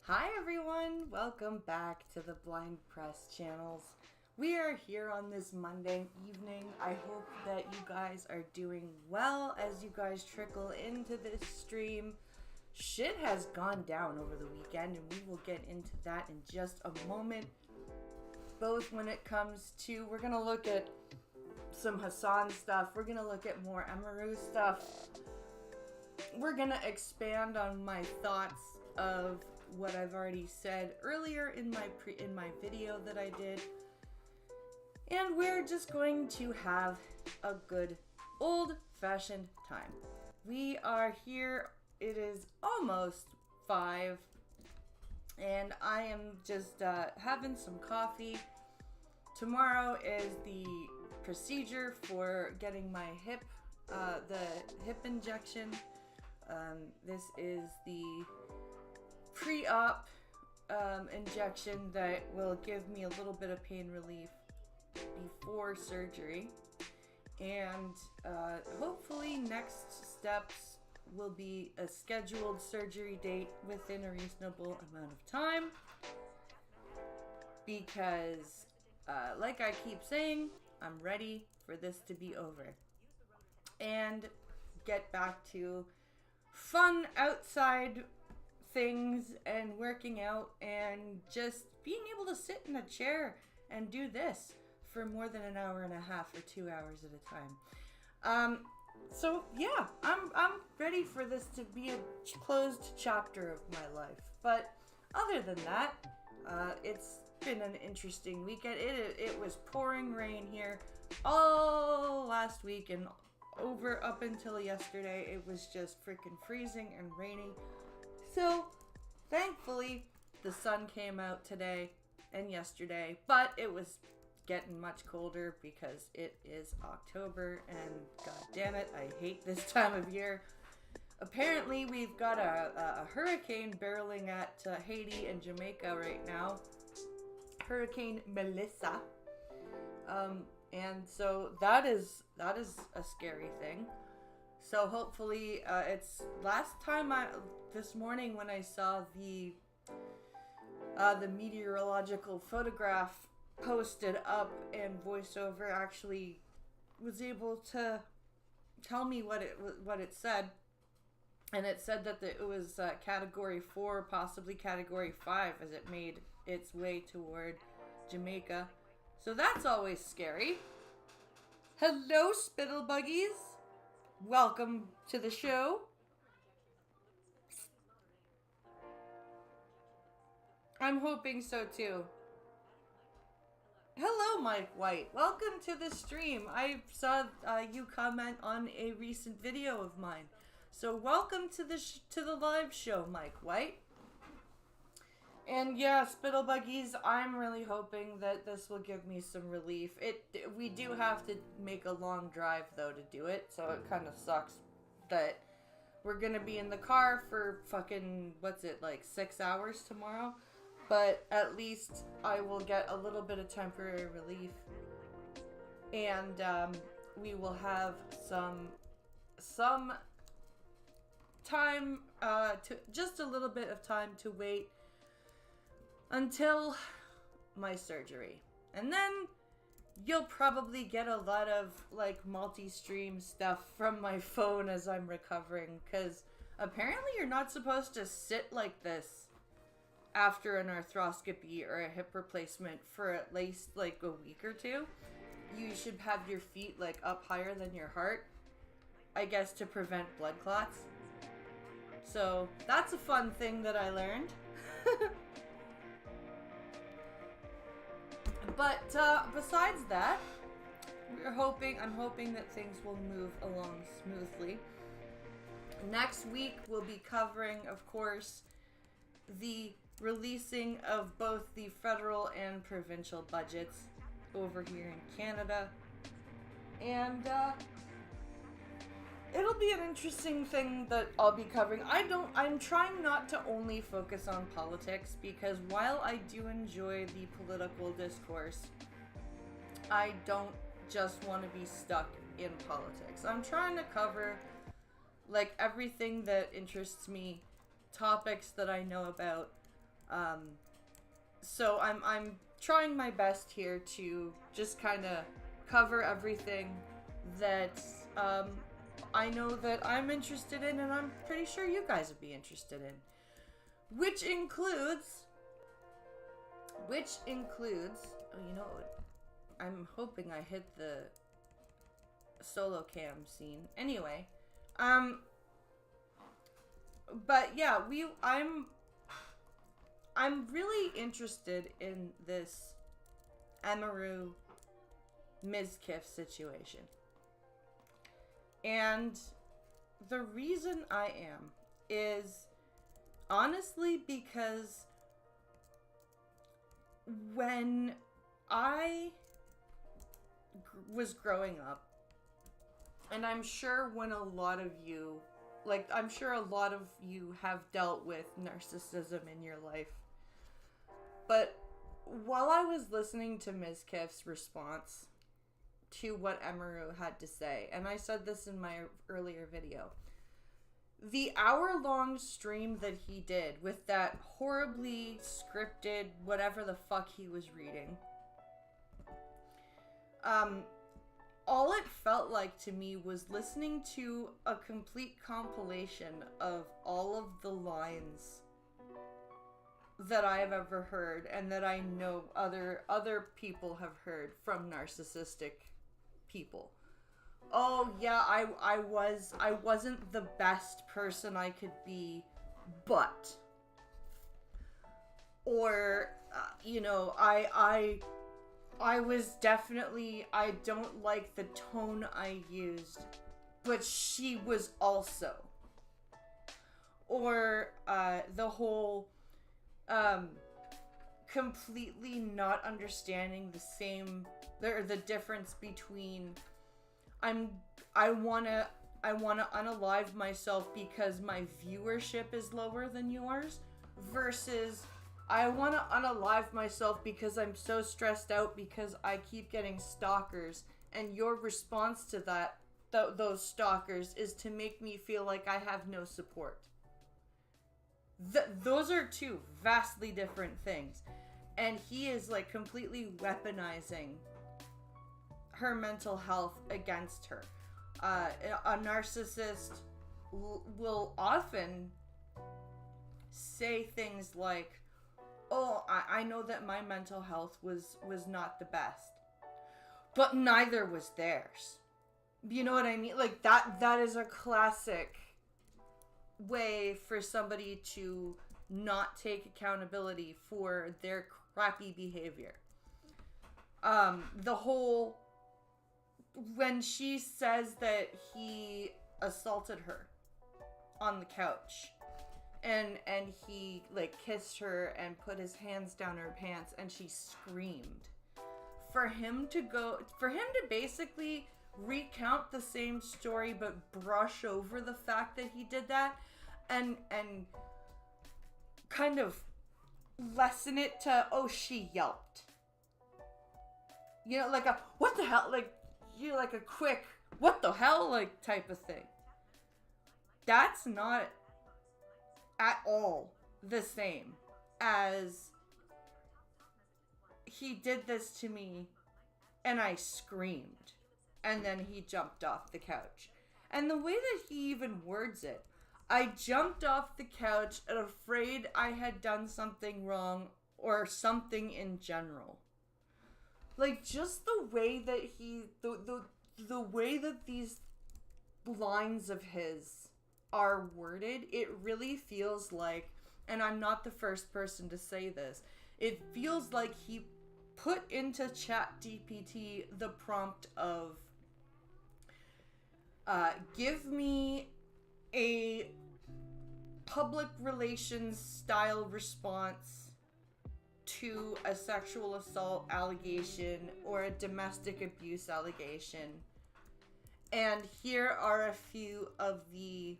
Hi everyone, welcome back to the Blind Press channels. We are here on this Monday evening. I hope that you guys are doing well as you guys trickle into this stream. Shit has gone down over the weekend and we will get into that in just a moment. Both when it comes to, we're going to look at some Hassan stuff. We're going to look at more Emmiru stuff. We're going to expand on my thoughts of what I've already said earlier in my video that I did, and we're just going to have a good old-fashioned time. We are here. It is almost 5 and I am just having some coffee. Tomorrow is the procedure for getting my hip injection. This is the pre-op injection that will give me a little bit of pain relief before surgery, and hopefully next steps will be a scheduled surgery date within a reasonable amount of time, because like I keep saying, I'm ready for this to be over and get back to fun outside things and working out and just being able to sit in a chair and do this for more than an hour and a half or 2 hours at a time. So yeah, I'm ready for this to be a closed chapter of my life. But other than that, it's been an interesting weekend. It was pouring rain here all last week and over up until yesterday. It was just freaking freezing and raining. So, thankfully, the sun came out today and yesterday, but it was getting much colder because it is October, and god damn it, I hate this time of year. Apparently, we've got a hurricane barreling at Haiti and Jamaica right now. Hurricane Melissa. And so that is a scary thing. So hopefully, it's this morning when I saw the meteorological photograph posted up, and VoiceOver actually was able to tell me what it said, and it said that it was Category 4, possibly Category 5, as it made its way toward Jamaica. So that's always scary. Hello, Spittlebuggies. Welcome to the show. I'm hoping so too. Hello, Mike White. Welcome to the stream. I saw you comment on a recent video of mine. So welcome to the live show, Mike White. And yeah, spittle buggies, I'm really hoping that this will give me some relief. We do have to make a long drive though to do it, so it kind of sucks that we're gonna be in the car for fucking, what's it, like 6 hours tomorrow? But at least I will get a little bit of temporary relief. And we will have some time, just a little bit of time to wait until my surgery. And then you'll probably get a lot of like multi-stream stuff from my phone as I'm recovering, because apparently you're not supposed to sit like this after an arthroscopy or a hip replacement for at least like a week or two. You should have your feet like up higher than your heart, I guess, to prevent blood clots. So that's a fun thing that I learned. But besides that, I'm hoping that things will move along smoothly. Next week we'll be covering, of course, the releasing of both the federal and provincial budgets over here in Canada. And it'll be an interesting thing that I'll be covering. I'm trying not to only focus on politics, because while I do enjoy the political discourse, I don't just want to be stuck in politics. I'm trying to cover like everything that interests me, topics that I know about. So I'm trying my best here to just kind of cover everything that I know that I'm interested in, and I'm pretty sure you guys would be interested in. Which includes, oh, you know, I'm hoping I hit the solo cam scene. Anyway, but yeah, I'm really interested in this Emmiru Mizkif situation. And the reason I am is honestly because when I was growing up, and I'm sure when a lot of you, like, I'm sure a lot of you have dealt with narcissism in your life, but while I was listening to Mizkif's response to what Emmiru had to say, and I said this in my earlier video, the hour-long stream that he did with that horribly scripted whatever the fuck he was reading, all it felt like to me was listening to a complete compilation of all of the lines that I have ever heard and that I know other people have heard from narcissistic people. Oh yeah, I wasn't the best person I could be, but, or you know, I was definitely, I don't like the tone I used, but she was also. Or the whole completely not understanding the difference between I wanna unalive myself because my viewership is lower than yours, versus I want to unalive myself because I'm so stressed out because I keep getting stalkers, and your response to that, those stalkers, is to make me feel like I have no support. Those are two vastly different things. And he is like completely weaponizing her mental health against her. A narcissist will often say things like, oh, I know that my mental health was not the best, but neither was theirs. You know what I mean? Like, that is a classic way for somebody to not take accountability for their crappy behavior. The whole, when she says that he assaulted her on the couch, and he like kissed her and put his hands down her pants and she screamed. For him to basically recount the same story but brush over the fact that he did that and kind of lessen it to, oh, she yelped. You know, like a, what the hell, like, you know, like a quick, what the hell, like, type of thing. That's not at all the same as he did this to me and I screamed and then he jumped off the couch. And the way that he even words it, I jumped off the couch and afraid I had done something wrong or something in general. Like, just the way that the way that these lines of his are worded, it really feels like, and I'm not the first person to say this, it feels like he put into ChatGPT the prompt of, give me a public relations style response to a sexual assault allegation or a domestic abuse allegation. And here are a few of the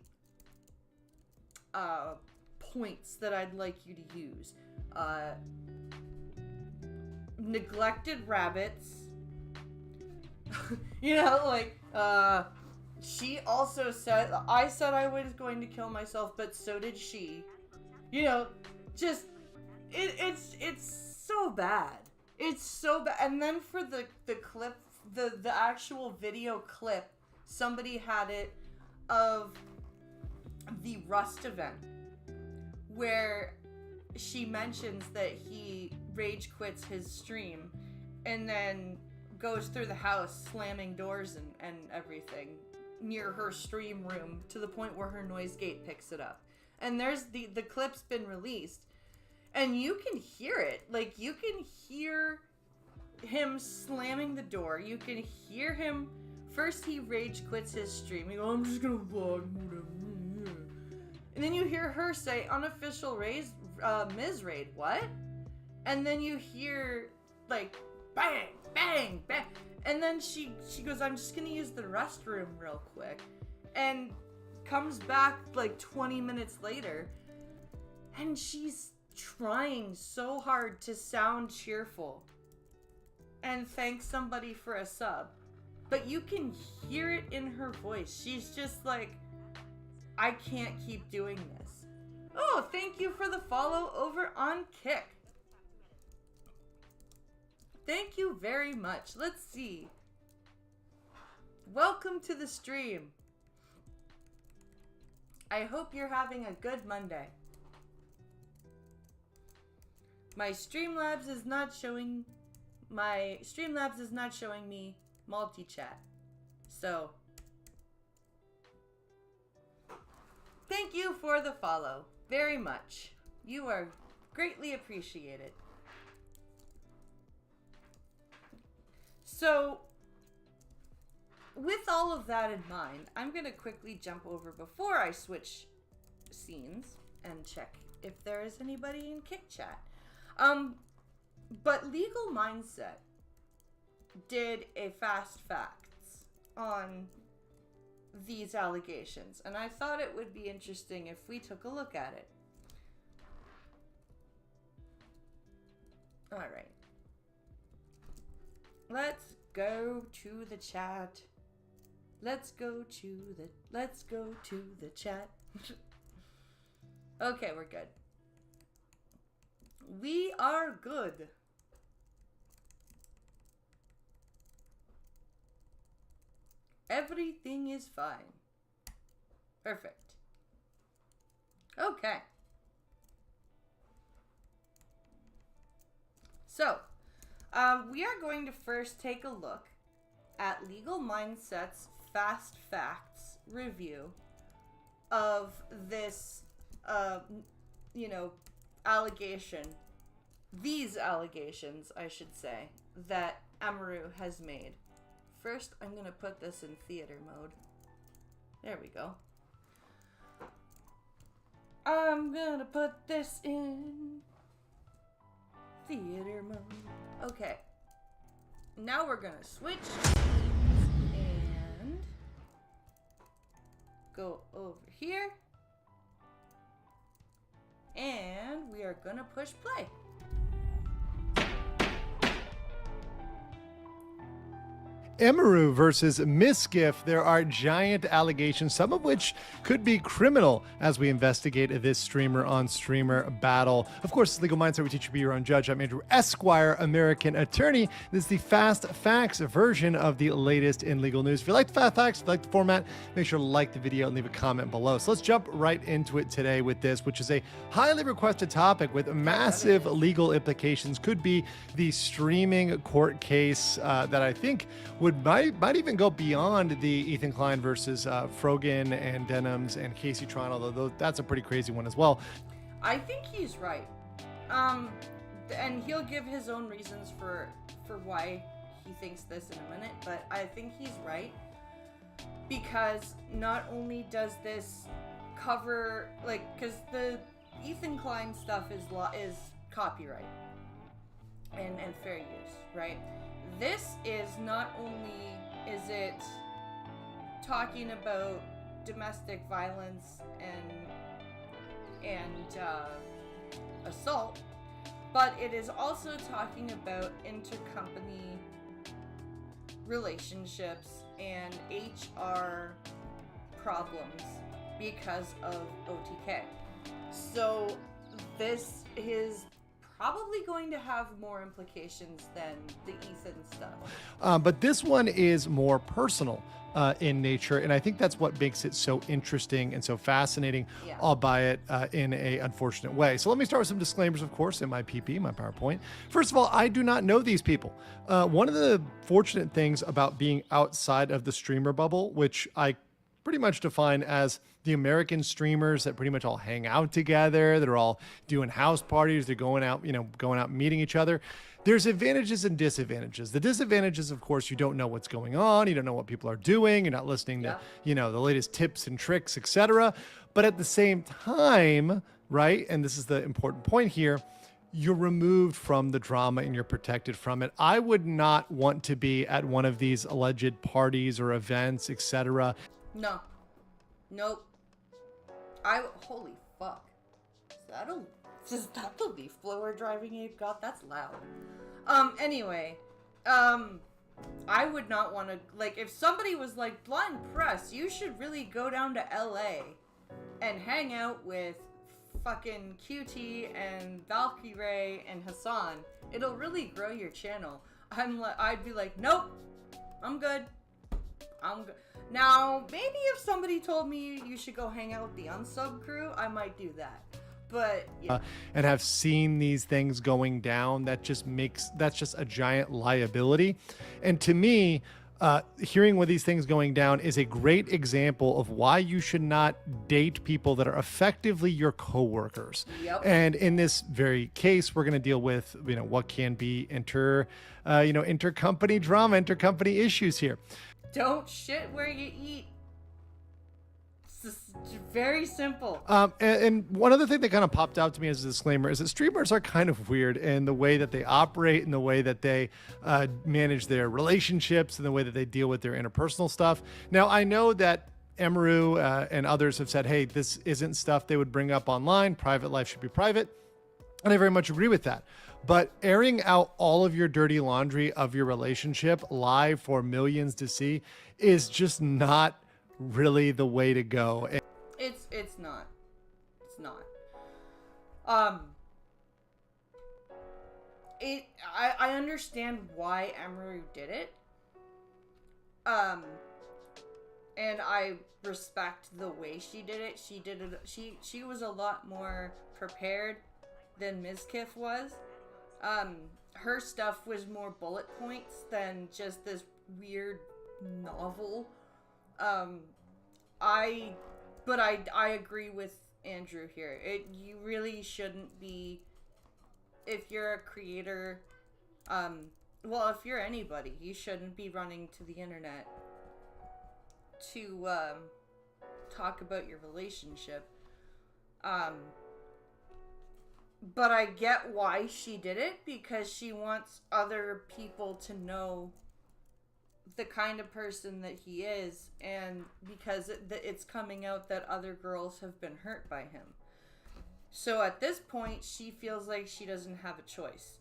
points that I'd like you to use. Neglected rabbits. You know, like, she also said, I said I was going to kill myself, but so did she. You know, just, it's so bad. It's so bad. And then for the clip, the actual video clip, somebody had it of the Rust event where she mentions that he rage quits his stream and then goes through the house slamming doors and everything near her stream room to the point where her noise gate picks it up. And there's the clip's been released and you can hear it. Like, you can hear him slamming the door. You can hear him. First he rage quits his stream. He goes, I'm just gonna vlog, whatever. And then you hear her say, unofficial Miz raid, what? And then you hear, like, bang, bang, bang. And then she goes, I'm just gonna use the restroom real quick. And comes back, like, 20 minutes later. And she's trying so hard to sound cheerful. And thank somebody for a sub. But you can hear it in her voice. She's just like, I can't keep doing this. Oh, thank you for the follow over on Kick. Thank you very much. Let's see. Welcome to the stream. I hope you're having a good Monday. My Streamlabs is not showing me multi-chat. So, thank you for the follow very much. You are greatly appreciated. So, with all of that in mind, I'm going to quickly jump over before I switch scenes and check if there is anybody in Kick Chat. But Legal Mindset did a fast facts on these allegations, and I thought it would be interesting if we took a look at it. All right. Let's go to the chat. Let's go to the chat. Okay, we're good. We are good. Everything is fine. Perfect. Okay. So, we are going to first take a look at Legal Mindset's Fast Facts review of this, allegation. These allegations, I should say, that Emmiru has made. First, I'm going to put this in theater mode. There we go. I'm gonna put this in theater mode. Okay. Now we're gonna switch and go over here. And we are gonna push play. Emmiru versus Mizkif. There are giant allegations, some of which could be criminal, as we investigate this streamer-on-streamer battle. Of course, it's Legal Mindset. We teach you to be your own judge. I'm Andrew Esquire, American attorney. This is the Fast Facts version of the latest in legal news. If you like the Fast Facts, if you like the format, make sure to like the video and leave a comment below. So let's jump right into it today with this, which is a highly requested topic with massive legal implications. Could be the streaming court case that I think might even go beyond the Ethan Klein versus Frogan and Denims and Casey Tron, although that's a pretty crazy one as well. I think he's right. And he'll give his own reasons for why he thinks this in a minute, but I think he's right. Because not only does this cover, because the Ethan Klein stuff is copyright and fair use, right? This is not only is it talking about domestic violence and assault, but it is also talking about intercompany relationships and HR problems because of OTK. So this is probably going to have more implications than the Ethan stuff. But this one is more personal in nature, and I think that's what makes it so interesting and so fascinating, Yeah. albeit in a unfortunate way. So let me start with some disclaimers, of course, in my PP, my PowerPoint. First of all, I do not know these people. One of the fortunate things about being outside of the streamer bubble, which I pretty much define as the American streamers that pretty much all hang out together. They're all doing house parties. They're going out meeting each other. There's advantages and disadvantages. The disadvantages, of course, you don't know what's going on. You don't know what people are doing. You're not listening to, the latest tips and tricks, etc. But at the same time, right? And this is the important point here. You're removed from the drama and you're protected from it. I would not want to be at one of these alleged parties or events, etc. No. Nope. Holy fuck. Is that the leaf blower driving Abe got? That's loud. Anyway. I would not want to, if somebody was like, Blind Press, you should really go down to LA and hang out with fucking QT and Valkyrie and Hassan. It'll really grow your channel. I'd be like, nope. I'm good. Now, maybe if somebody told me you should go hang out with the unsub crew, I might do that. But yeah. And have seen these things going down, that's just a giant liability. And to me, hearing what these things going down is a great example of why you should not date people that are effectively your coworkers. Yep. And in this very case, we're going to deal with, what can be intercompany drama, intercompany issues here. Don't shit where you eat. It's very simple. And one other thing that kind of popped out to me as a disclaimer is that streamers are kind of weird in the way that they operate and the way that they manage their relationships and the way that they deal with their interpersonal stuff. Now, I know that Emmiru and others have said, hey, this isn't stuff they would bring up online. Private life should be private. And I very much agree with that. But airing out all of your dirty laundry of your relationship live for millions to see is just not really the way to go. It's not. It's not. I understand why Emmiru did it. And I respect the way she did it. She was a lot more prepared than Mizkif was. Her stuff was more bullet points than just this weird novel. I agree with Andrew here. You really shouldn't be, if you're a creator, if you're anybody, you shouldn't be running to the internet to talk about your relationship. But I get why she did it, because she wants other people to know the kind of person that he is, and because it's coming out that other girls have been hurt by him. So at this point, she feels like she doesn't have a choice.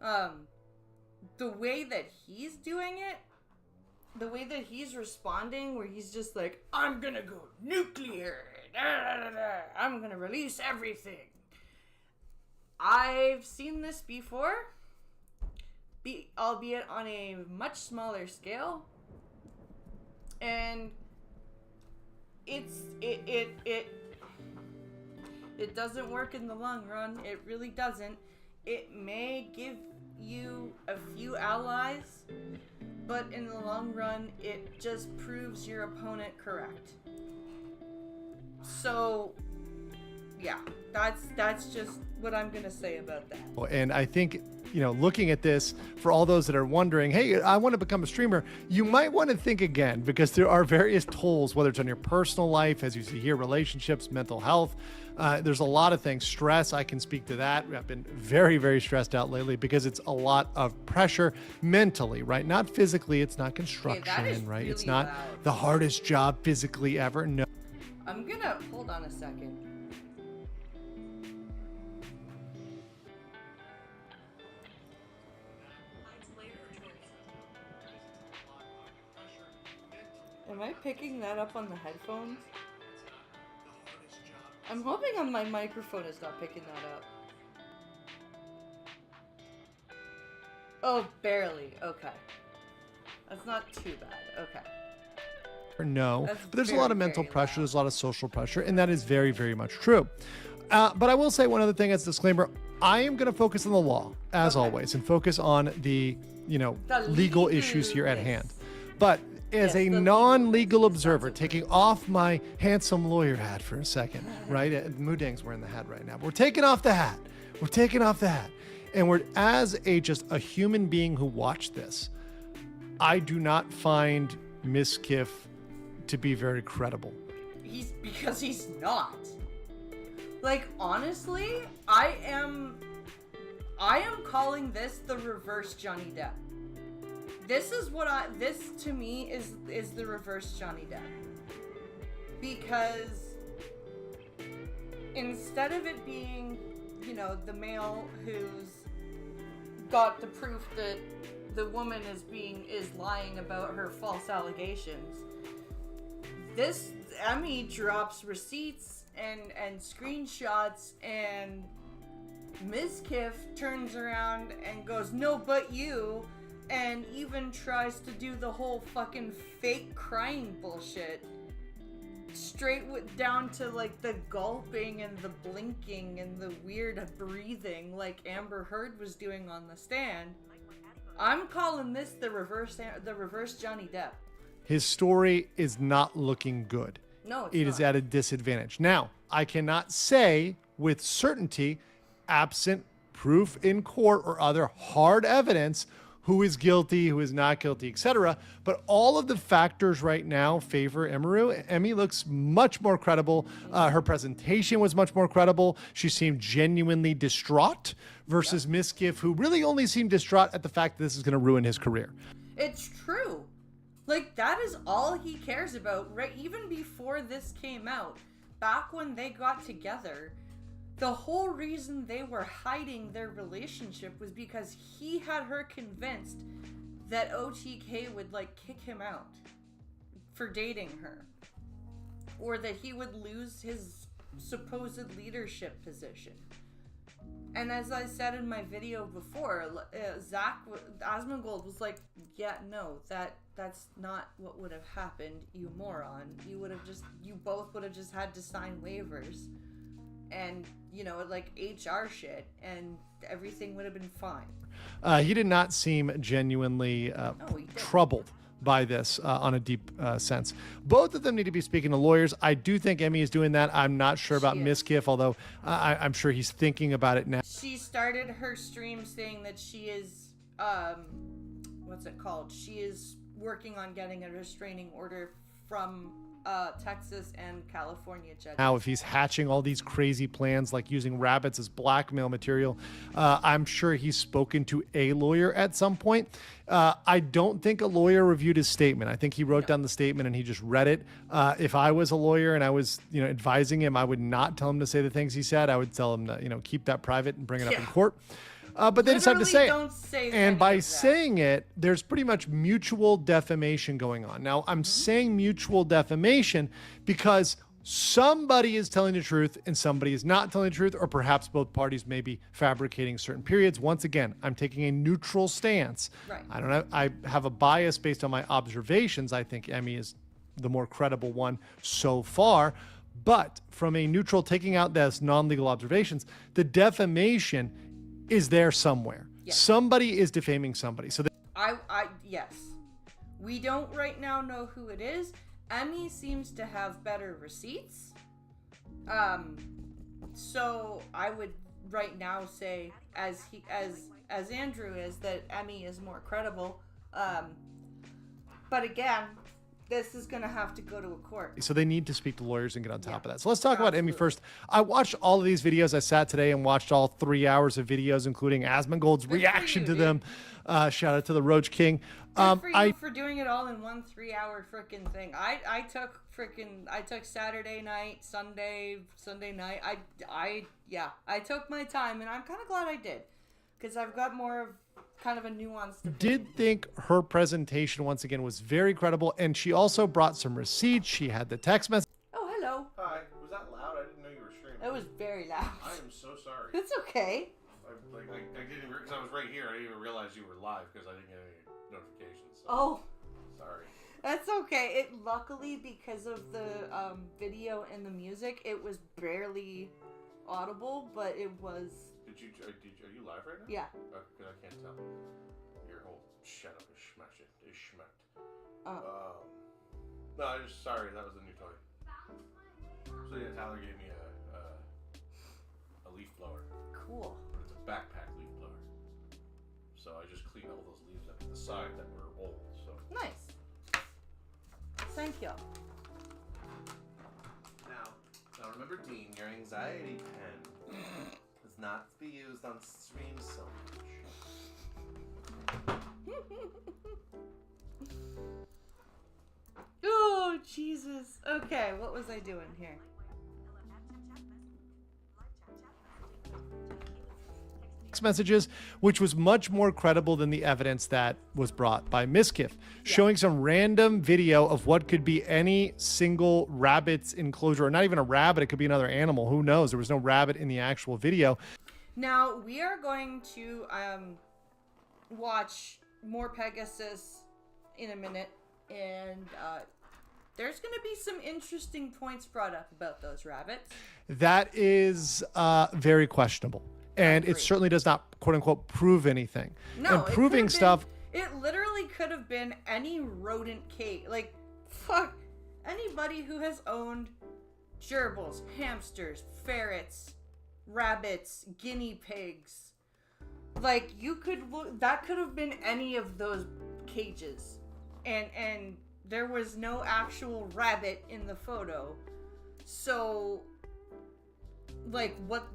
The way that he's doing it, the way that he's responding, where he's just like, I'm gonna go nuclear, I'm gonna release everything. I've seen this before, albeit on a much smaller scale, and it doesn't work in the long run. It really doesn't. It may give you a few allies, but in the long run, it just proves your opponent correct. So, yeah, that's just what I'm gonna say about that. And I think, looking at this, for all those that are wondering, hey, I want to become a streamer, you might want to think again, because there are various tolls, whether it's on your personal life, as you see here, relationships, mental health. There's a lot of things. Stress, I can speak to that. I've been very, very stressed out lately because it's a lot of pressure mentally, right? Not physically. It's not construction, right? Really it's not loud. the hardest job physically ever. No. I'm gonna, hold on a second. Am I picking that up on the headphones? I'm hoping on my microphone is not picking that up. Oh, barely. Okay. That's not too bad. Okay. No, That's but there's a lot of very, mental very pressure. loud. There's a lot of social pressure, and that is very, very much true. But I will say one other thing as a disclaimer. I am going to focus on the law, as always, and focus on the, legal issues here at hand. But as a non-legal observer, taking off my handsome lawyer hat for a second, right? Moodang's wearing the hat right now. We're taking off the hat. We're taking off the hat. And we're, as just a human being who watched this, I do not find Mizkif to be very credible. Because he's not. Like, honestly, I am calling this the reverse Johnny Depp. This to me is the reverse Johnny Depp. Because instead of it being, the male who's got the proof that the woman is lying about her false allegations, this Emmy drops receipts and screenshots, and Mizkif turns around and goes, no, but you, and even tries to do the whole fucking fake crying bullshit, straight down to like the gulping and the blinking and the weird breathing like Amber Heard was doing on the stand. I'm calling this the reverse Johnny Depp. His story is not looking good. No, it is at a disadvantage. Now, I cannot say with certainty, absent proof in court or other hard evidence, who is guilty, who is not guilty, etc. But all of the factors right now favor Emmiru. Emmy looks much more credible. Her presentation was much more credible. She seemed genuinely distraught versus Mizkif, who really only seemed distraught at the fact that this is going to ruin his career. It's true. Like, that is all he cares about, right? Even before this came out, back when they got together, the whole reason they were hiding their relationship was because he had her convinced that OTK would, like, kick him out for dating her. Or that he would lose his supposed leadership position. And as I said in my video before, Asmongold was like, yeah, no, that's not what would have happened, you moron. You both would have just had to sign waivers and, like HR shit, and everything would have been fine. He did not seem genuinely troubled by this on a deep sense. Both of them need to be speaking to lawyers. I do think Emmy is doing that. I'm not sure about Mizkif, although I'm sure he's thinking about it now. She started her stream saying that she is, what's it called? She is working on getting a restraining order from Texas and California judges. Now, if he's hatching all these crazy plans, like using rabbits as blackmail material, I'm sure he's spoken to a lawyer at some point. I don't think a lawyer reviewed his statement. I think he wrote down the statement and he just read it. If I was a lawyer and I was, advising him, I would not tell him to say the things he said. I would tell him to, keep that private and bring it up in court. But they decided to say it. And by saying it, there's pretty much mutual defamation going on. Now, I'm saying mutual defamation because somebody is telling the truth and somebody is not telling the truth, or perhaps both parties may be fabricating certain periods. Once again, I'm taking a neutral stance. Right. I don't know. I have a bias based on my observations. I think Emmy is the more credible one so far. But from a neutral, taking out those non-legal observations, the defamation is there somewhere. Yes. Somebody is defaming somebody. So yes. We don't right now know who it is. Emmy seems to have better receipts. So I would right now say, as Andrew is, that Emmy is more credible. But again, this is going to have to go to a court. So they need to speak to lawyers and get on top of that. So let's talk about Emmy first. I watched all of these videos. I sat today and watched all 3 hours of videos, including Asmongold's reaction to them. Shout out to the Roach King. Good for you for doing it all in one 3-hour freaking thing. I took Saturday night, Sunday night. I took my time, and I'm kind of glad I did, because I've got more of kind of a nuanced opinion. Did think her presentation once again was very credible, and she also brought some receipts. She had the text message. Oh, hello. Hi. Was that loud? I didn't know you were streaming. It was very loud. I am so sorry. It's okay. I didn't, because I was right here. I didn't even realize you were live because I didn't get any notifications. So. Oh. Sorry. That's okay. Luckily, because of the video and the music, it was barely audible, but it was. Are you live right now? Yeah. Because I can't tell. Your whole shut up is smash it. Is schmecked. No, I just sorry. That was the new toy. So yeah, Tyler gave me a leaf blower. Cool. But it's a backpack leaf blower. So I just cleaned all those leaves up to the side that were old. So nice. Thank you. Now remember, Dean, your anxiety pen is not to be used on stream so much. Oh, Jesus. Okay, what was I doing here? Messages, which was much more credible than the evidence that was brought by Mizkif, showing some random video of what could be any single rabbit's enclosure, or not even a rabbit, it could be another animal, who knows. There was no rabbit in the actual video. Now we are going to watch more Pegasus in a minute, and there's going to be some interesting points brought up about those rabbits. That is very questionable. And it certainly does not, quote unquote, prove anything. No, and proving stuff. It literally could have been any rodent cage. Like, fuck. Anybody who has owned gerbils, hamsters, ferrets, rabbits, guinea pigs. Like, you could look. That could have been any of those cages. And there was no actual rabbit in the photo. So, like, what.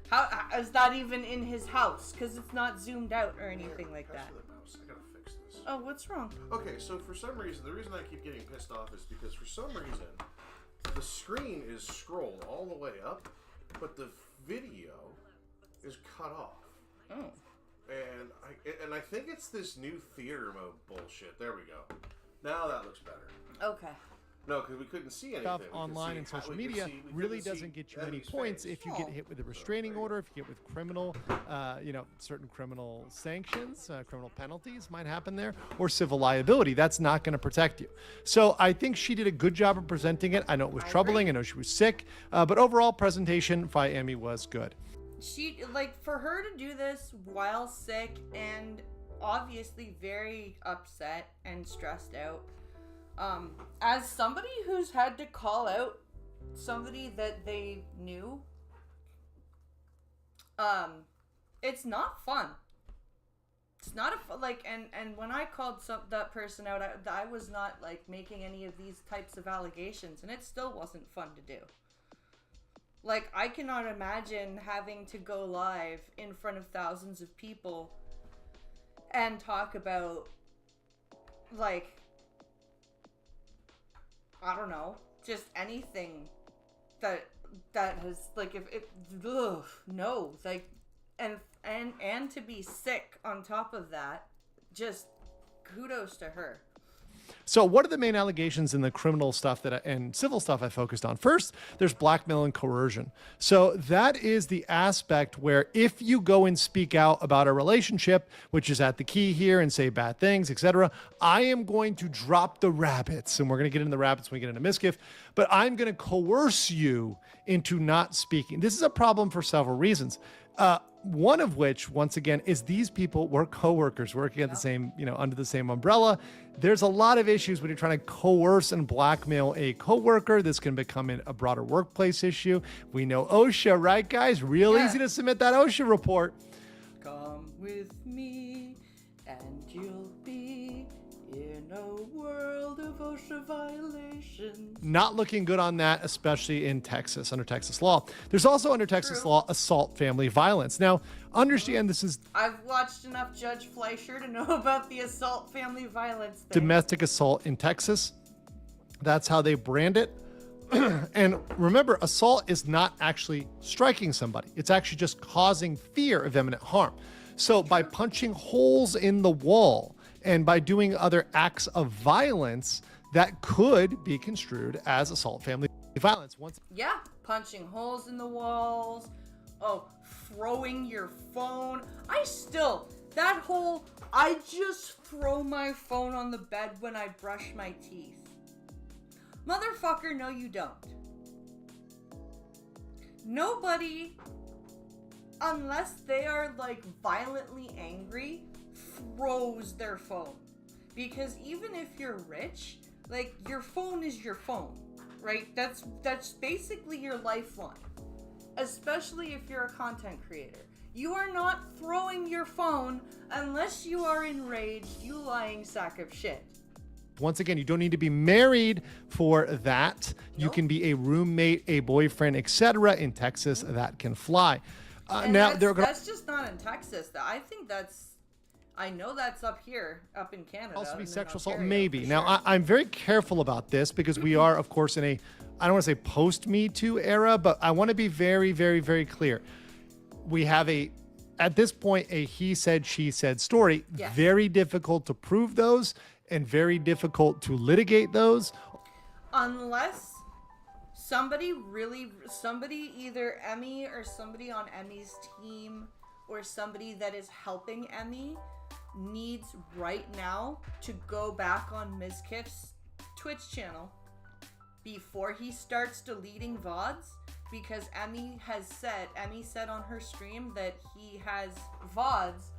How is that even in his house? Because it's not zoomed out or anything like that. The mouse. I gotta fix this. Oh, what's wrong? Okay, so for some reason, the reason I keep getting pissed off is because for some reason, the screen is scrolled all the way up, but the video is cut off. Oh. And I think it's this new theater mode bullshit. There we go. Now that looks better. Okay. No, because we couldn't see anything. Stuff online and social media really doesn't get you many points if you get hit with a restraining order, if you get with criminal, certain criminal sanctions, criminal penalties might happen there, or civil liability. That's not going to protect you. So I think she did a good job of presenting it. I know it was troubling. I know she was sick, but overall presentation by Emmy was good. She, for her to do this while sick and obviously very upset and stressed out, as somebody who's had to call out somebody that they knew, it's not fun. It's not and when I called that person out, I was not like making any of these types of allegations, and it still wasn't fun to do. Like, I cannot imagine having to go live in front of thousands of people and talk about, like, I don't know, just anything that has, like, no, like, and to be sick on top of that, just kudos to her. So what are the main allegations in the criminal stuff and civil stuff I focused on? First, there's blackmail and coercion. So that is the aspect where if you go and speak out about a relationship, which is at the key here, and say bad things, etc., I am going to drop the rabbits, and we're going to get into the rabbits when we get into Mizkif, but I'm going to coerce you into not speaking. This is a problem for several reasons. One of which, once again, is these people were coworkers working at the same, under the same umbrella. There's a lot of issues when you're trying to coerce and blackmail a coworker. This can become a broader workplace issue. We know OSHA, right, guys? Real easy to submit that OSHA report. Come with me, and you'll be in a world of OSHA violations. Not looking good on that, especially in Texas, under Texas law. There's also under Texas law, assault family violence. Now, understand this is... I've watched enough Judge Fleischer to know about the assault family violence thing. Domestic assault in Texas. That's how they brand it. And remember, assault is not actually striking somebody. It's actually just causing fear of imminent harm. So by punching holes in the wall, and by doing other acts of violence, that could be construed as assault family violence. Punching holes in the walls. Throwing your phone. I just throw my phone on the bed when I brush my teeth. Motherfucker, no you don't. Nobody, unless they are like violently angry, throws their phone. Because even if you're rich, like, your phone is your phone, right? That's basically your lifeline. Especially if you're a content creator. You are not throwing your phone unless you are enraged, you lying sack of shit. Once again, you don't need to be married for that. Nope. You can be a roommate, a boyfriend, etc. In Texas, that can fly. That's just not in Texas. I know that's up here, up in Canada. Also be sexual assault, maybe. Now, I'm very careful about this because we are, of course, in I don't want to say post-Me Too era, but I want to be very, very, very clear. We have at this point, a he said, she said story. Yes. Very difficult to prove those and very difficult to litigate those. Unless somebody, either Emmy or somebody on Emmy's team or somebody that is helping Emmy needs right now to go back on Mizkif's Twitch channel before he starts deleting VODs, because Emmy said on her stream that he has VODs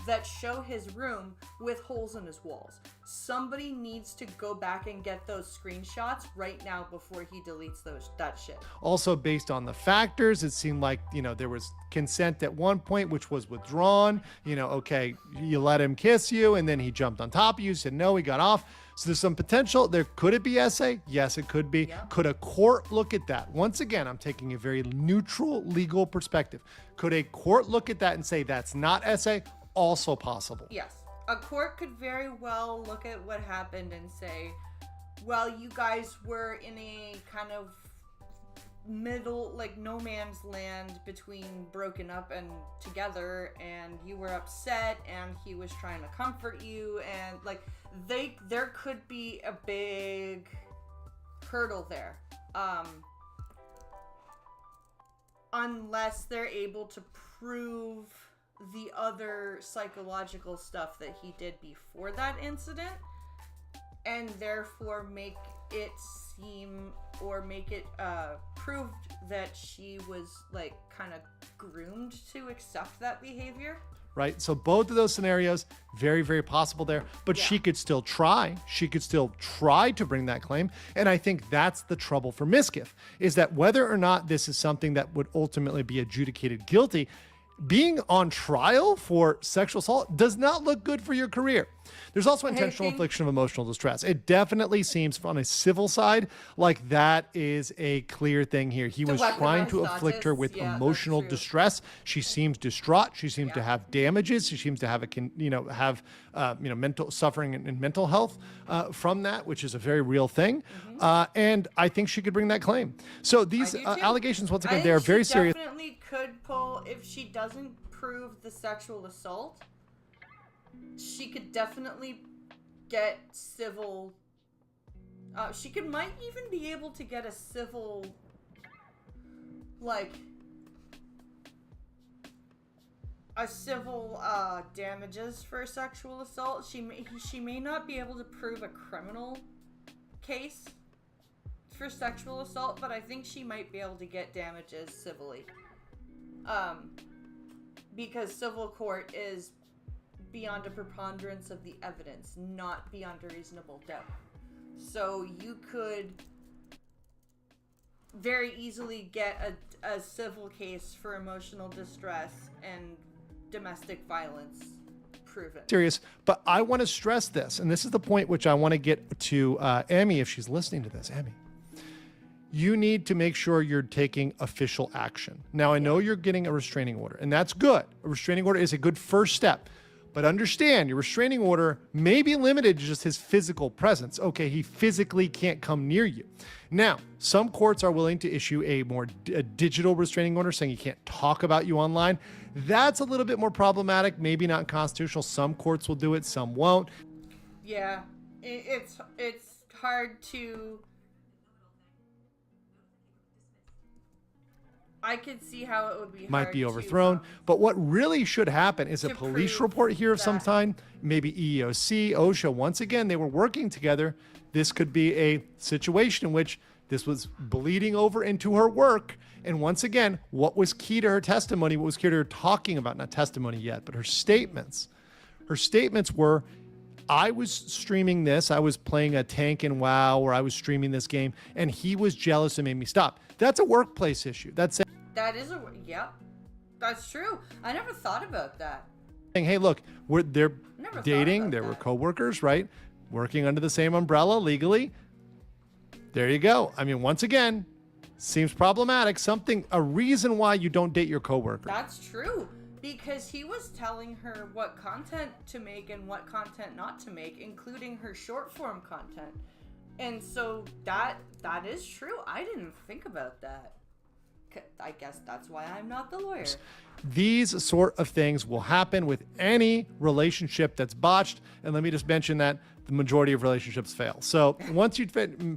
that show his room with holes in his walls. Somebody needs to go back and get those screenshots right now before he deletes that shit. Also, based on the factors, it seemed like, there was consent at one point, which was withdrawn. Okay, you let him kiss you, and then he jumped on top of you, said no, he got off. So there's some potential. Could it be essay? Yes, it could be. Yeah. Could a court look at that? Once again, I'm taking a very neutral legal perspective. Could a court look at that and say that's not essay? Also possible. Yes. A court could very well look at what happened and say, well, you guys were in a kind of middle, like no man's land between broken up and together, and you were upset and he was trying to comfort you, and like there could be a big hurdle there. Unless they're able to prove the other psychological stuff that he did before that incident, and therefore make it seem or make it proved that she was like kind of groomed to accept that behavior. Right. So both of those scenarios, very, very possible there, but she could still try. She could still try to bring that claim. And I think that's the trouble for Mizkif, is that whether or not this is something that would ultimately be adjudicated guilty, being on trial for sexual assault does not look good for your career. There's also intentional infliction of emotional distress. It definitely seems on a civil side like that is a clear thing here. He was trying to afflict her with emotional distress. She seems distraught. She seems to have damages. She seems to have mental suffering and mental health from that, which is a very real thing. And I think she could bring that claim. So these allegations, once again, they are very serious. Definitely could pull if she doesn't prove the sexual assault. She could definitely get civil. She might even be able to get a civil, damages for sexual assault. She may not be able to prove a criminal case for sexual assault, but I think she might be able to get damages civilly. Because civil court is beyond a preponderance of the evidence, not beyond a reasonable doubt. So you could very easily get a civil case for emotional distress and domestic violence proven. Serious, but I want to stress this, and this is the point which I want to get to Emmy if she's listening to this. Emmy, you need to make sure you're taking official action. Now, I know you're getting a restraining order, and that's good. A restraining order is a good first step. But understand, your restraining order may be limited to just his physical presence. Okay, he physically can't come near you. Now, some courts are willing to issue a digital restraining order saying he can't talk about you online. That's a little bit more problematic, maybe not constitutional. Some courts will do it, some won't. Yeah, it's hard to... I could see how it would be might be overthrown, but what really should happen is a police report here of some kind, maybe EEOC, OSHA. Once again, they were working together. This could be a situation in which this was bleeding over into her work. And once again, what was key to her testimony, what was key to her talking about, not testimony yet, but her statements. Her statements were, I was streaming this, I was playing a tank in WoW, or I was streaming this game, and he was jealous and made me stop. That's a workplace issue. That's that's true. I never thought about that. Saying, hey, look, they're dating, they were coworkers, right? Working under the same umbrella legally. There you go. I mean, once again, seems problematic. A reason why you don't date your coworker. That's true. Because he was telling her what content to make and what content not to make, including her short form content. And so that is true. I didn't think about that. I guess that's why I'm not the lawyer. These sort of things will happen with any relationship that's botched. And let me just mention that the majority of relationships fail. So once you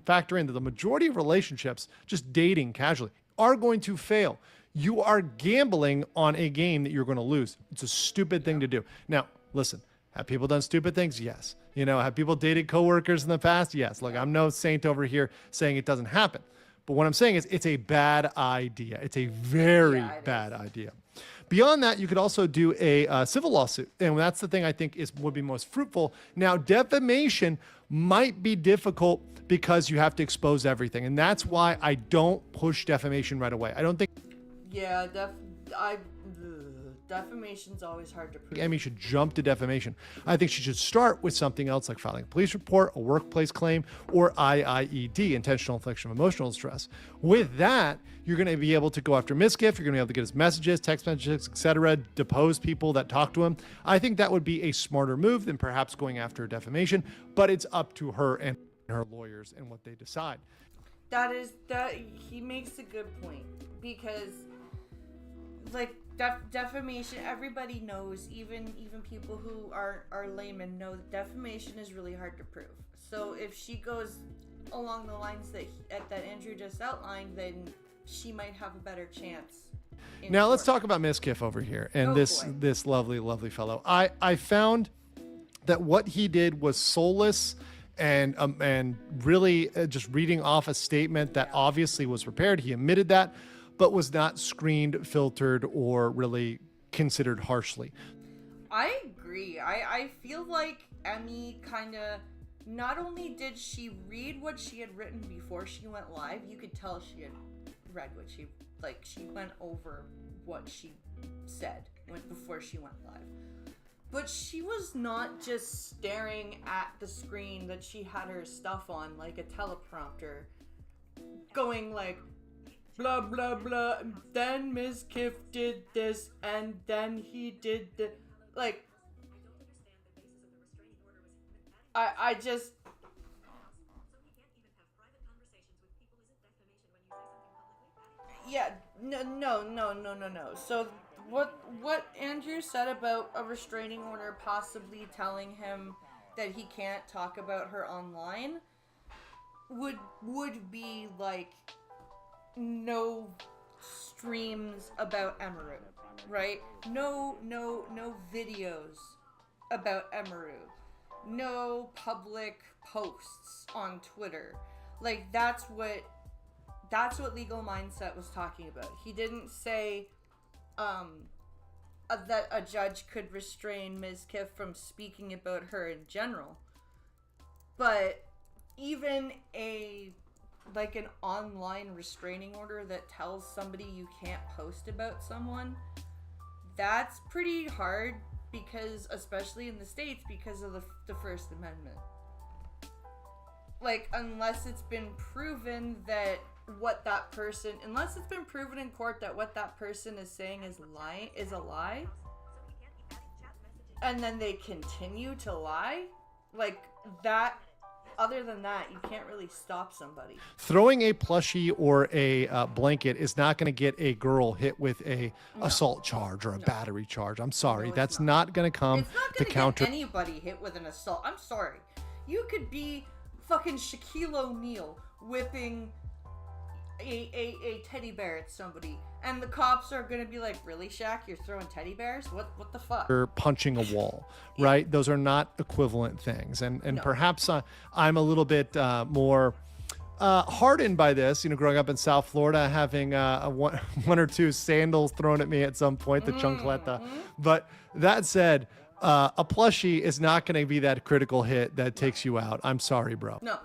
factor in that the majority of relationships, just dating casually, are going to fail. You are gambling on a game that you're going to lose. It's a stupid thing to do. Now, listen, have people done stupid things? Yes. Have people dated coworkers in the past? Yes. Look, I'm no saint over here saying it doesn't happen. But what I'm saying is it's a bad idea. It's a very bad idea. Beyond that, you could also do a civil lawsuit. And that's the thing I think would be most fruitful. Now, defamation might be difficult because you have to expose everything. And that's why I don't push defamation right away. I don't think... Yeah, defamation's always hard to prove. Emmy should jump to defamation. I think she should start with something else like filing a police report, a workplace claim, or IIED, intentional infliction of emotional distress. With that, you're going to be able to go after Mizkif. You're going to be able to get his messages, text messages, etc., depose people that talk to him. I think that would be a smarter move than perhaps going after defamation, but it's up to her and her lawyers and what they decide. He makes a good point, because defamation, everybody knows, even people who are laymen know that defamation is really hard to prove. So if she goes along the lines that Andrew just outlined, then she might have a better chance. Now let's talk about Mizkif over here and this lovely, lovely fellow. I found that what he did was soulless and really just reading off a statement that obviously was prepared. He admitted that, but was not screened, filtered, or really considered harshly. I agree. I feel like Emmy kind of, not only did she read what she had written before she went live, you could tell she had read what she went over what she said before she went live. But she was not just staring at the screen that she had her stuff on like a teleprompter, going like, blah, blah, blah, and then Mizkif did this, and then he did the, like, I just, yeah, no. So what Andrew said about a restraining order possibly telling him that he can't talk about her online would be like no streams about Emmiru, right? No videos about Emmiru. No public posts on Twitter. Like that's what Legal Mindset was talking about. He didn't say that a judge could restrain Mizkif from speaking about her in general. But even an online restraining order that tells somebody you can't post about someone, that's pretty hard because, especially in the States, because of the First Amendment. Like, unless it's been proven that unless it's been proven in court that what that person is saying is a lie, and then they continue to lie, like that, other than that, you can't really stop somebody. Throwing a plushie or a blanket is not going to get a girl hit with a assault charge or a battery charge. I'm sorry. That's not going to come to counter. Get anybody hit with an assault. I'm sorry. You could be fucking Shaquille O'Neal whipping a teddy bear at somebody, and the cops are gonna be like, really, Shaq, you're throwing teddy bears? What the fuck? Or punching a wall, right? Those are not equivalent things. And No. Perhaps I'm a little bit more hardened by this, growing up in South Florida, having one or two sandals thrown at me at some point, the chancleta. But that said, a plushie is not going to be that critical hit that takes you out. I'm sorry, bro. No.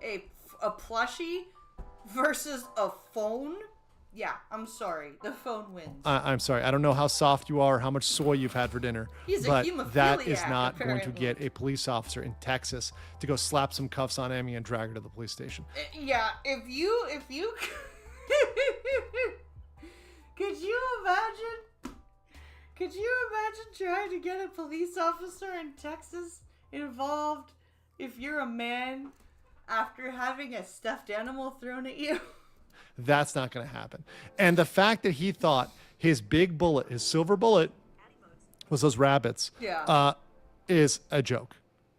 A plushie versus a phone? Yeah, I'm sorry. The phone wins. I'm sorry. I don't know how soft you are, how much soy you've had for dinner. But that is not going to get a police officer in Texas to go slap some cuffs on Emmy and drag her to the police station. Yeah, if you Could you imagine trying to get a police officer in Texas involved if you're a man after having a stuffed animal thrown at you? That's not going to happen. And the fact that he thought his big bullet, his silver bullet, was those rabbits, is a joke.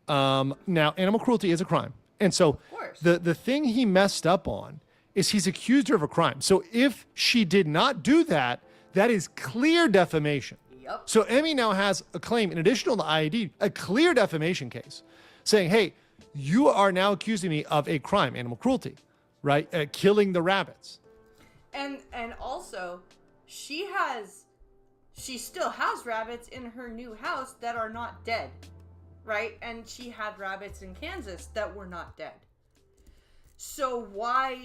Now, animal cruelty is a crime. And so the thing he messed up on is he's accused her of a crime. So if she did not do that, that is clear defamation. Yep. So Emmy now has a claim, in addition to the IAD, a clear defamation case, saying, hey, you are now accusing me of a crime, animal cruelty, right? Killing the rabbits. And also, she still has rabbits in her new house that are not dead, right? And she had rabbits in Kansas that were not dead. So why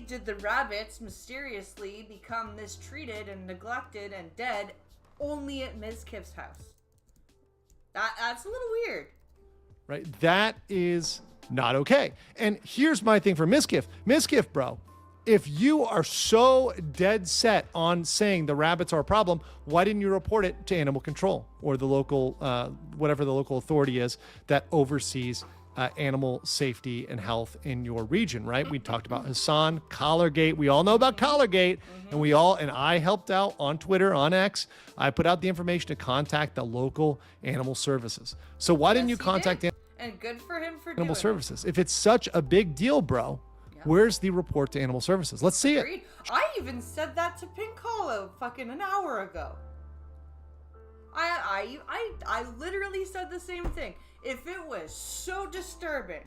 did the rabbits mysteriously become mistreated and neglected and dead only at Mizkif's house? That's a little weird. Right? That is not okay. And here's my thing for Mizkif. Mizkif, bro, if you are so dead set on saying the rabbits are a problem, why didn't you report it to animal control or the local, whatever the local authority is that oversees animal safety and health in your region, right? We talked about Hassan, Collargate. We all know about Collargate, and I helped out on Twitter, on X. I put out the information to contact the local animal services. So why didn't you contact and good for him for animal doing services? If it's such a big deal, bro, where's the report to animal services? Let's see it. I even said that to Pink Hollow fucking an hour ago. I literally said the same thing. If it was so disturbing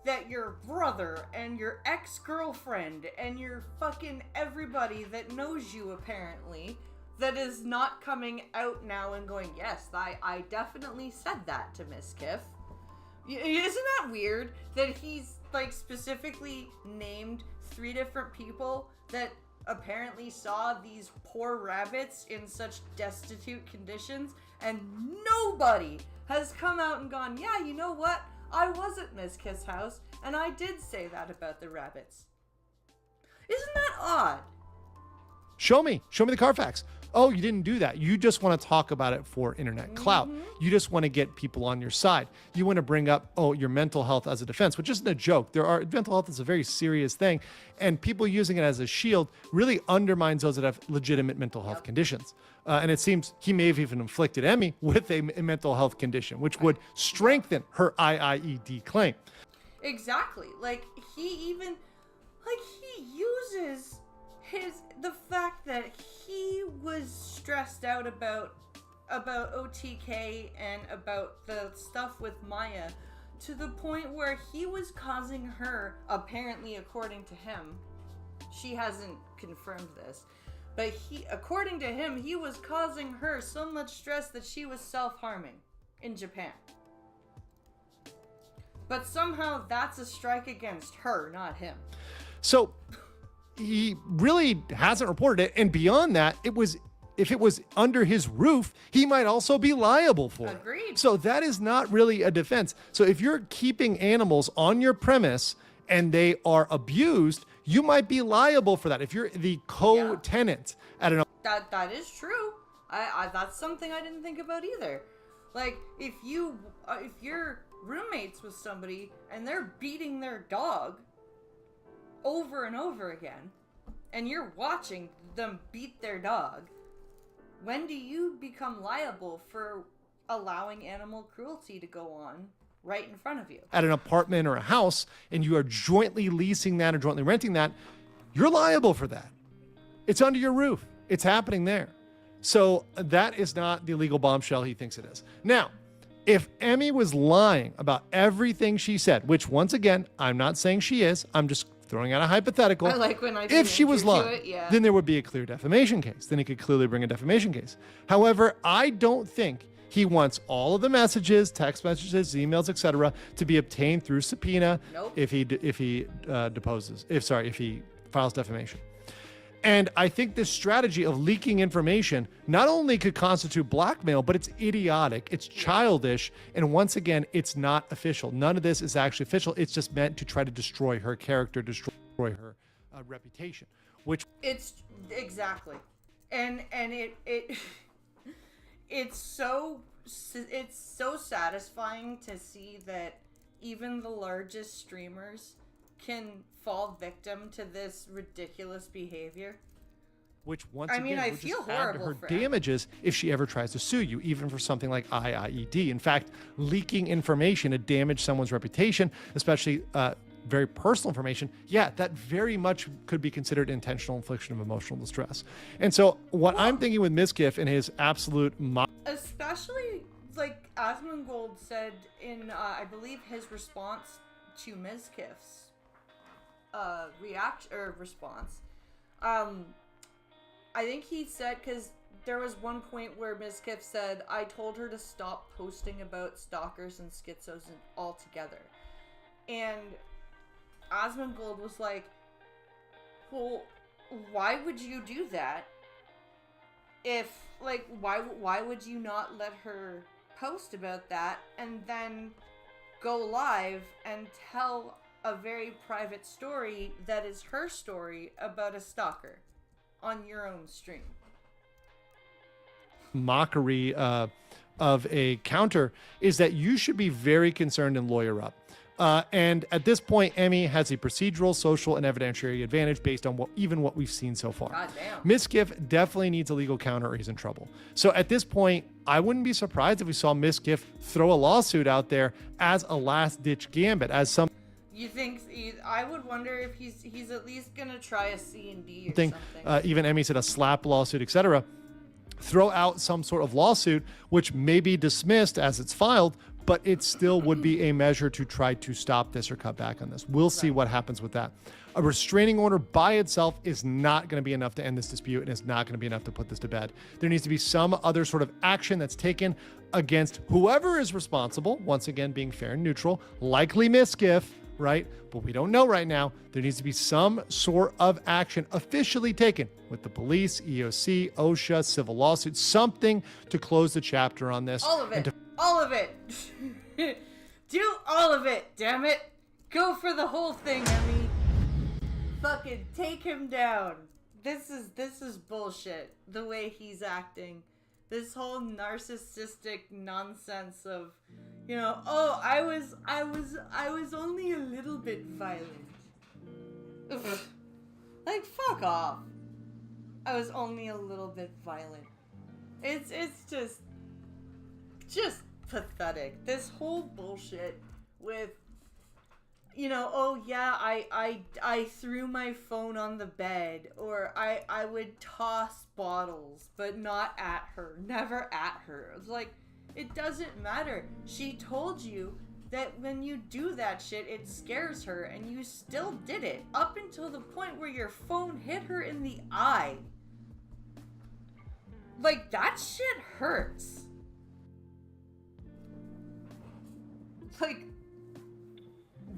that your brother and your ex-girlfriend and your fucking everybody that knows you apparently that is not coming out now and going, yes, I definitely said that to Mizkif. Isn't that weird that he's like specifically named 3 different people that apparently saw these poor rabbits in such destitute conditions, and nobody has come out and gone, yeah, you know what? I was at Mizkif's house, and I did say that about the rabbits. Isn't that odd? Show me the Carfax. Oh, you didn't do that. You just want to talk about it for internet clout. You just want to get people on your side. You want to bring up, your mental health as a defense, which isn't a joke. Mental health is a very serious thing, and people using it as a shield really undermines those that have legitimate mental health conditions. And it seems he may have even inflicted Emmy with a mental health condition, which would strengthen her IIED claim. Exactly. He uses the fact that he was stressed out about OTK and about the stuff with Maya to the point where he was causing her, apparently according to him, she hasn't confirmed this, but according to him, he was causing her so much stress that she was self-harming in Japan. But somehow that's a strike against her, not him. So he really hasn't reported it, and beyond that, if it was under his roof, he might also be liable for it. Agreed. So that is not really a defense. So if you're keeping animals on your premise and they are abused, you might be liable for that. If you're the co-tenant at an... That is true. I that's something I didn't think about either. If you're roommates with somebody and they're beating their dog over and over again, and you're watching them beat their dog, when do you become liable for allowing animal cruelty to go on right in front of you? At an apartment or a house, and you are jointly leasing that or jointly renting that, you're liable for that. It's under your roof. It's happening there. So that is not the illegal bombshell he thinks it is. Now, if Emmy was lying about everything she said, which once again, I'm not saying she is, I'm just throwing out a hypothetical. I like when I if she was lying, then there would be a clear defamation case. Then he could clearly bring a defamation case. However, I don't think he wants all of the messages, text messages, emails, etc., to be obtained through subpoena. Nope. If he files defamation. And I think this strategy of leaking information not only could constitute blackmail, but it's idiotic, it's childish, and once again, it's not official. None of this is actually official. It's just meant to try to destroy her character, destroy her reputation, which... It's exactly. And it's so satisfying to see that even the largest streamers can fall victim to this ridiculous behavior. Which once again, I would feel just add to horrible her for damages if she ever tries to sue you, even for something like IIED. In fact, leaking information to damage someone's reputation, especially very personal information, that very much could be considered intentional infliction of emotional distress. And so what I'm thinking with Mizkif and his absolute... Especially, Asmongold said in, I believe, his response to Mizkif's response. I think he said, because there was one point where Mizkif said, I told her to stop posting about stalkers and schizos altogether. And Asmongold was like, well, why would you do that? If, why would you not let her post about that and then go live and tell a very private story that is her story about a stalker on your own stream? Mockery of a counter is that you should be very concerned and lawyer up. And at this point, Emmy has a procedural, social, and evidentiary advantage based on what we've seen so far. Goddamn. Mizkif definitely needs a legal counter or he's in trouble. So at this point, I wouldn't be surprised if we saw Mizkif throw a lawsuit out there as a last-ditch gambit, as some... You think? I would wonder if he's at least gonna try a C&D or something. Even Emmy said a slap lawsuit, etc. Throw out some sort of lawsuit, which may be dismissed as it's filed, but it still would be a measure to try to stop this or cut back on this. We'll see what happens with that. A restraining order by itself is not going to be enough to end this dispute and is not going to be enough to put this to bed. There needs to be some other sort of action that's taken against whoever is responsible, once again being fair and neutral, likely Mizkif, right? But we don't know right now. There needs to be some sort of action officially taken with the police, EOC, OSHA, civil lawsuits, something to close the chapter on this. All of it. All of it. Do all of it, damn it. Go for the whole thing, Emmy. Fucking take him down. This is bullshit. The way he's acting. This whole narcissistic nonsense of, you know, oh, I was only a little bit violent. Ugh. Like, fuck off. I was only a little bit violent. It's just pathetic. This whole bullshit with, you know, oh yeah, I threw my phone on the bed, or I would toss bottles, but not at her, never at her. It's like, it doesn't matter. She told you that when you do that shit, it scares her, and you still did it, up until the point where your phone hit her in the eye. Like, that shit hurts. Like,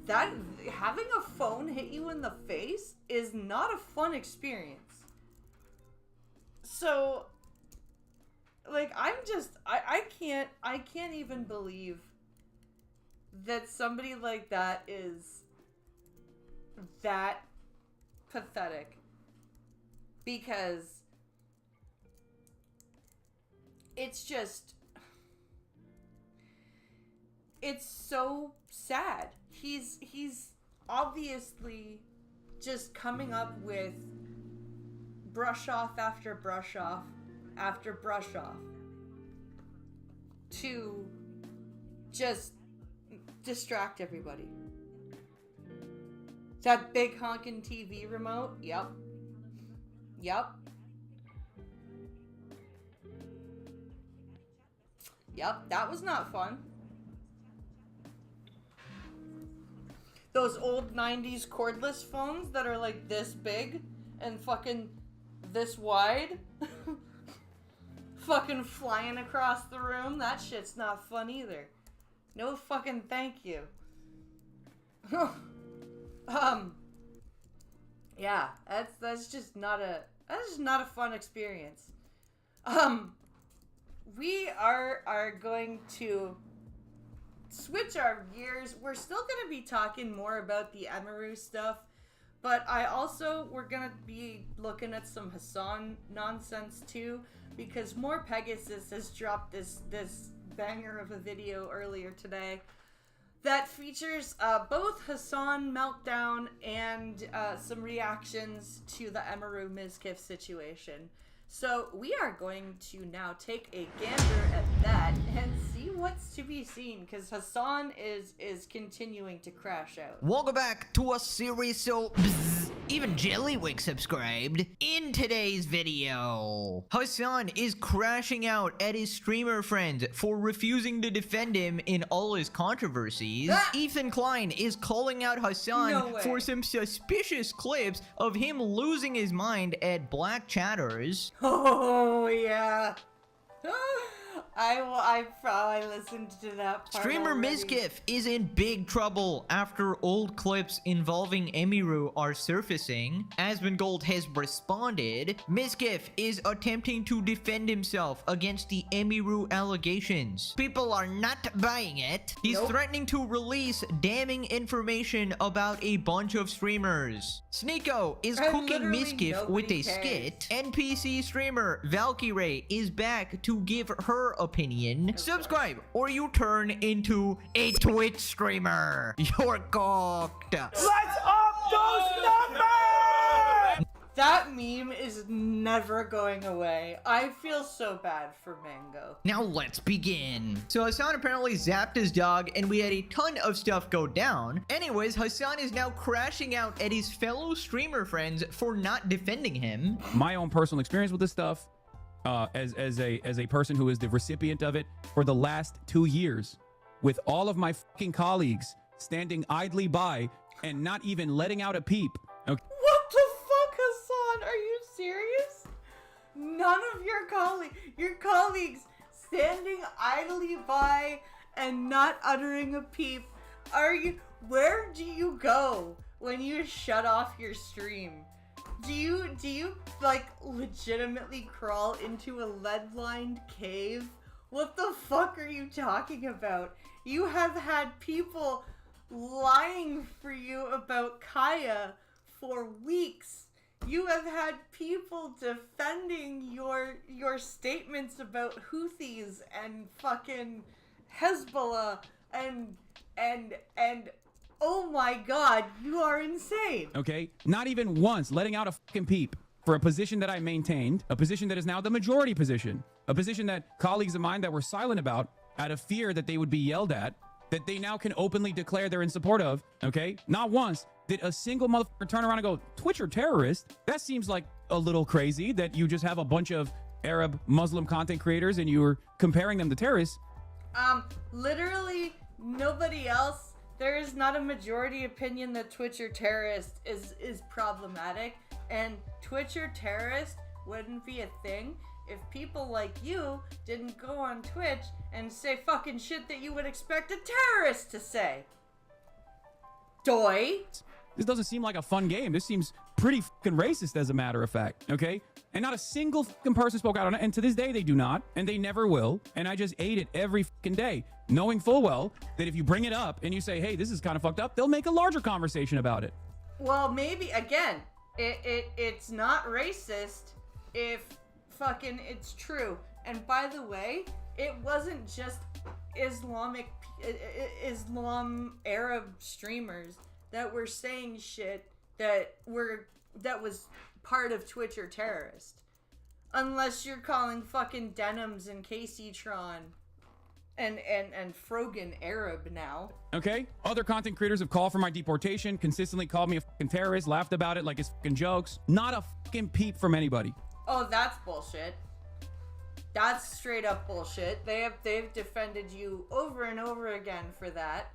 that, having a phone hit you in the face is not a fun experience. So, like, I can't even believe that somebody like that is that pathetic. Because it's just, it's so sad. He's obviously just coming up with brush off after brush off after brush off to just distract everybody. That big honkin' TV remote? Yep. Yep. Yep, that was not fun. Those old 90s cordless phones that are like this big and fucking this wide. Fucking flying across the room. That shit's not fun either. No fucking thank you. Yeah, that's just not a fun experience. We are going to switch our gears. We're still going to be talking more about the Emmiru stuff, but we're going to be looking at some Hassan nonsense too, because more Pegasus has dropped this banger of a video earlier today that features both Hassan meltdown and some reactions to the Emmiru Mizkif situation. So we are going to now take a gander at that and see what's to be seen, because Hassan is continuing to crash out. Welcome back to a series so even Jellywick subscribed. In today's video, Hassan is crashing out at his streamer friends for refusing to defend him in all his controversies. Ethan Klein is calling out Hassan for some suspicious clips of him losing his mind at Black Chatters. Oh, yeah. I probably listened to that part Streamer already. Mizkif is in big trouble after old clips involving Emmiru are surfacing. Asmongold has responded. Mizkif is attempting to defend himself against the Emmiru allegations. People are not buying it. He's threatening to release damning information about a bunch of streamers. Sneeko is cooking Mizkif with a skit. NPC streamer Valkyrie is back to give her opinion. Subscribe or you turn into a Twitch streamer. You're cooked. Let's up those numbers! That meme is never going away. I feel so bad for Mango. Now let's begin. So Hassan apparently zapped his dog and we had a ton of stuff go down. Anyways, Hassan is now crashing out at his fellow streamer friends for not defending him. My own personal experience with this stuff, as a person who is the recipient of it for the last 2 years, with all of my fucking colleagues standing idly by and not even letting out a peep. Okay. What the fuck, Hassan? Are you serious? None of your colleagues standing idly by and not uttering a peep. Are you? where do you go when you shut off your stream? Do you like legitimately crawl into a lead-lined cave? What the fuck are you talking about? You have had people lying for you about Kaya for weeks. You have had people defending your statements about Houthis and fucking Hezbollah and oh my god, you are insane. Okay? Not even once letting out a fucking peep for a position that I maintained, a position that is now the majority position, a position that colleagues of mine that were silent about out of fear that they would be yelled at, that they now can openly declare they're in support of, okay? Not once did a single motherfucker turn around and go, Twitch are terrorist? That seems like a little crazy that you just have a bunch of Arab Muslim content creators and you're comparing them to terrorists. Literally nobody else. There is not a majority opinion that Twitch are terrorist is problematic, and Twitch are terrorist wouldn't be a thing if people like you didn't go on Twitch and say fucking shit that you would expect a terrorist to say. Doy. This doesn't seem like a fun game. This seems pretty fucking racist, as a matter of fact, okay? And not a single fucking person spoke out on it, and to this day they do not, and they never will, and I just ate it every fucking day, knowing full well that if you bring it up and you say, hey, this is kind of fucked up, they'll make a larger conversation about it. Well, maybe, again, it's not racist if fucking it's true. And by the way, it wasn't just Islam Arab streamers that were saying shit that was part of Twitch or terrorist. Unless you're calling fucking Denims and KC-Tron and Frogan Arab now. Okay? Other content creators have called for my deportation, consistently called me a fucking terrorist, laughed about it like it's fucking jokes. Not a fucking peep from anybody. Oh, that's bullshit. That's straight up bullshit. They've defended you over and over again for that.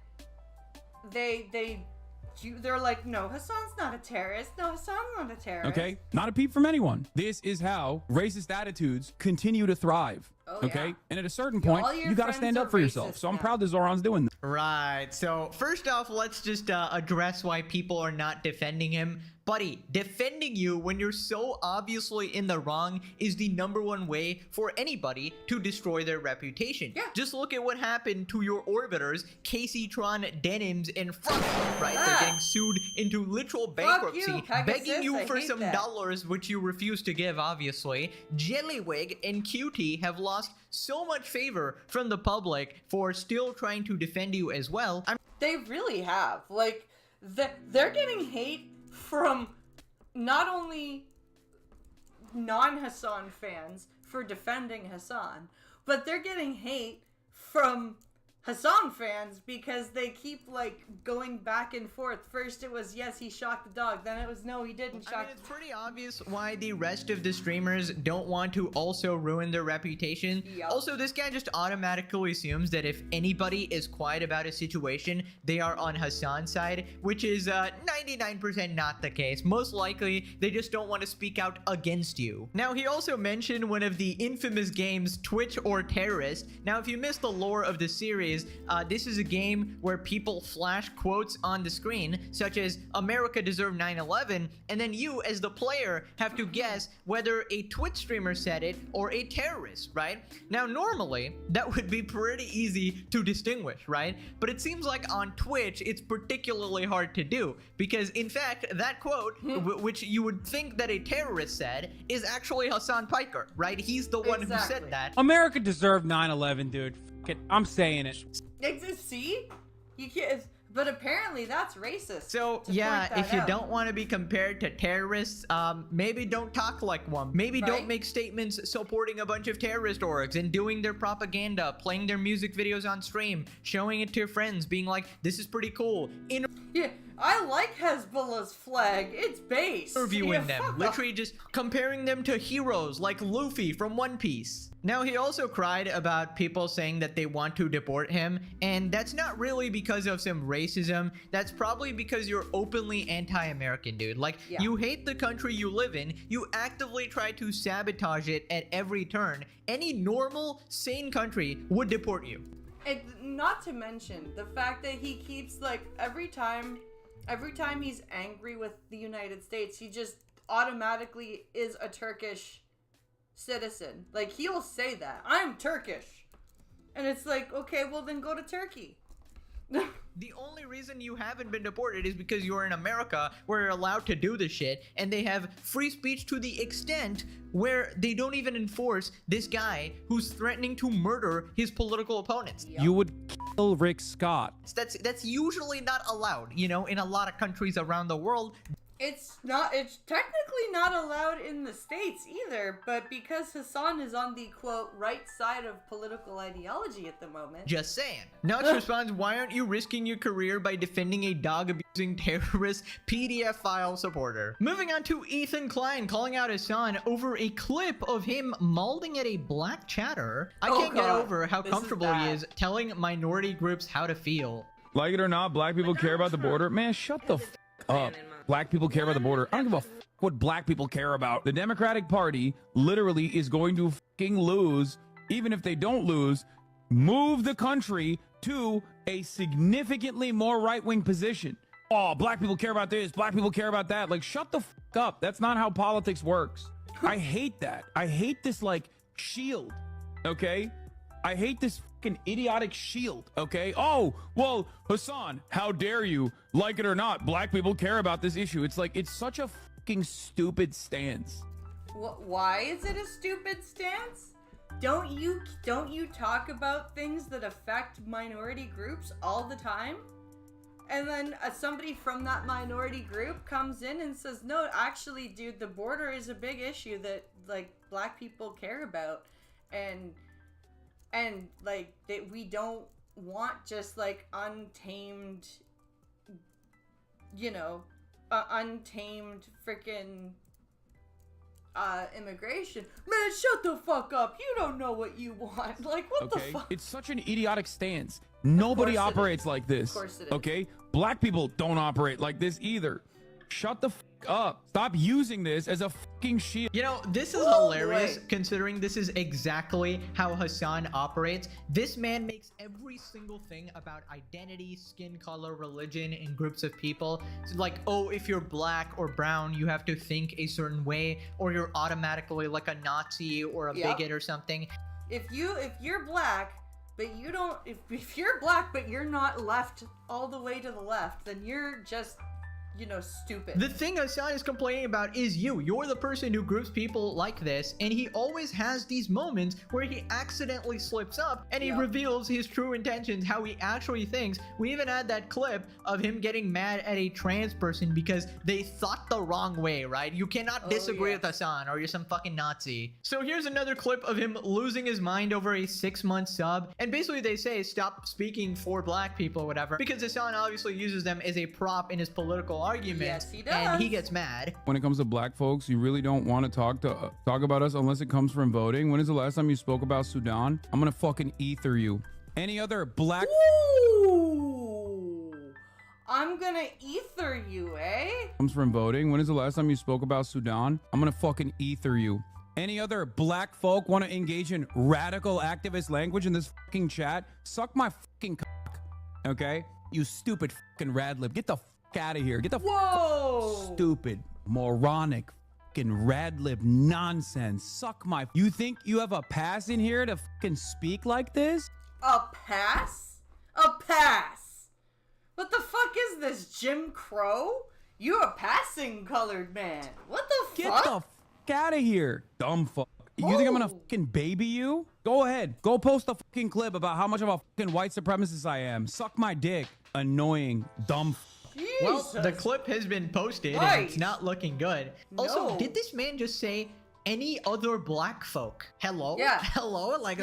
They're like, no, Hassan's not a terrorist. No, Hassan's not a terrorist. Okay? Not a peep from anyone. This is how racist attitudes continue to thrive. Oh, okay? yeah. And at a certain point, All your you gotta friends stand are up for yourself. racist So I'm now. proud that Zoran's doing this. Right. So first off, let's just address why people are not defending him. Buddy, defending you when you're so obviously in the wrong is the #1 way for anybody to destroy their reputation. Yeah. Just look at what happened to your orbiters, KC-Tron, Denims, and Front, right? Ah. They're getting sued into literal you, bankruptcy, Pegasus, begging you I for hate some that. dollars, which you refuse to give, obviously. Jellywig and QT have lost so much favor from the public for still trying to defend you as well. They really have. Like, they're getting hate from not only non-Hassan fans for defending Hassan, but they're getting hate from Hassan fans because they keep like going back and forth. First it was yes, he shot the dog, then it was no, he didn't I shock mean, it's pretty obvious why the rest of the streamers don't want to also ruin their reputation. Yup. Also, this guy just automatically assumes that if anybody is quiet about a situation, they are on Hassan's side, which is 99% not the case. Most likely, they just don't want to speak out against you. Now, he also mentioned one of the infamous games, Twitch or Terrorist. Now, if you missed the lore of the series, this is a game where people flash quotes on the screen, such as America deserved 9/11, and then you, as the player, have to guess whether a Twitch streamer said it or a terrorist, right? Now, normally, that would be pretty easy to distinguish, right? But it seems like on Twitch, it's particularly hard to do, because in fact, that quote, which you would think that a terrorist said, is actually Hassan Piker, right? He's the one who Exactly. said that. America deserved 9/11, dude. F it. I'm saying it. See? You can't, but apparently that's racist. So to yeah, point that if you out. don't want to be compared to terrorists, maybe don't talk like one. Maybe don't Right. make statements supporting a bunch of terrorist orgs and doing their propaganda, playing their music videos on stream, showing it to your friends, being like, this is pretty cool. Yeah, I like Hezbollah's flag. It's base. Interviewing Yeah, them, fuck off. literally just comparing them to heroes like Luffy from One Piece. Now, he also cried about people saying that they want to deport him, and that's not really because of some racism. That's probably because you're openly anti-American, dude. Like, Yeah. you hate the country you live in, you actively try to sabotage it at every turn. Any normal, sane country would deport you. And not to mention the fact that he keeps, like, every time he's angry with the United States, he just automatically is a Turkish citizen. Like, he'll say that. I'm Turkish. And it's like, okay, well then go to Turkey. The only reason you haven't been deported is because you're in America where you're allowed to do this shit, and they have free speech to the extent where they don't even enforce this guy who's threatening to murder his political opponents. You would kill Rick Scott. That's usually not allowed, you know, in a lot of countries around the world. It's technically not allowed in the States either, but because Hassan is on the, quote, right side of political ideology at the moment. Just saying. Nox responds, why aren't you risking your career by defending a dog-abusing terrorist PDF file supporter? Moving on to Ethan Klein calling out Hassan over a clip of him mauling at a black chatter. I can't get over how comfortable he is telling minority groups how to feel. Like it or not, black people care about the border. Man, shut the f up. Black people care about the border. I don't give a f what black people care about. The Democratic Party literally is going to fucking lose. Even if they don't lose, move the country to a significantly more right-wing position. Oh, black people care about this. Black people care about that. Like, shut the f up. That's not how politics works. I hate that. I hate this, like, shield. Okay? I hate this fucking idiotic shield, okay? Oh, well, Hassan, how dare you? Like it or not, black people care about this issue. It's like, it's such a fucking stupid stance. Why is it a stupid stance? Don't you talk about things that affect minority groups all the time? And then somebody from that minority group comes in and says, no, actually, dude, the border is a big issue that, like, black people care about. And like, that we don't want just, like, untamed, you know, untamed freaking immigration. Man, shut the fuck up. You don't know what you want. Like, what the fuck? It's such an idiotic stance. Nobody operates like this. Of course it is. Okay? Black people don't operate like this either. Shut the fuck up. Stop using this as a fucking shield. You know, this is hilarious considering this is exactly how Hassan operates. This man makes every single thing about identity, skin color, religion, and groups of people. So like, oh, if you're black or brown, you have to think a certain way, or you're automatically like a Nazi or a bigot or something. If you're black, but you don't, if you're black but you're not left all the way to the left, then you're just, you know, stupid. The thing Hassan is complaining about is you. You're the person who groups people like this, and he always has these moments where he accidentally slips up and he reveals his true intentions, how he actually thinks. We even had that clip of him getting mad at a trans person because they thought the wrong way, right? You cannot disagree with Hassan or you're some fucking Nazi. So here's another clip of him losing his mind over a 6-month sub, and basically they say stop speaking for black people or whatever, because Hassan obviously uses them as a prop in his political argument. Yes, he does. And he gets mad. When it comes to black folks, you really don't want to talk about us unless it comes from voting. When is the last time you spoke about Sudan? I'm gonna fucking ether you. Any other black I'm gonna ether you, eh? comes from voting. When is the last time you spoke about Sudan? I'm gonna fucking ether you. Any other black folk want to engage in radical activist language in this fucking chat? Suck my fucking cock, okay? You stupid fucking radlib. Get the fuck out of here. Get the stupid, moronic, fucking radlib nonsense. Suck my. You think you have a pass in here to fucking speak like this? A pass? A pass? What the fuck is this, Jim Crow? You're a passing colored man. What the fuck? Get the fuck out of here, dumb fuck. You think I'm gonna fucking baby you? Go ahead. Go post a fucking clip about how much of a fucking white supremacist I am. Suck my dick. Annoying, dumb fuck. Well, the clip has been posted and it's not looking good. Also, did this man just say any other black folk? Hello? Yeah. Hello? Like,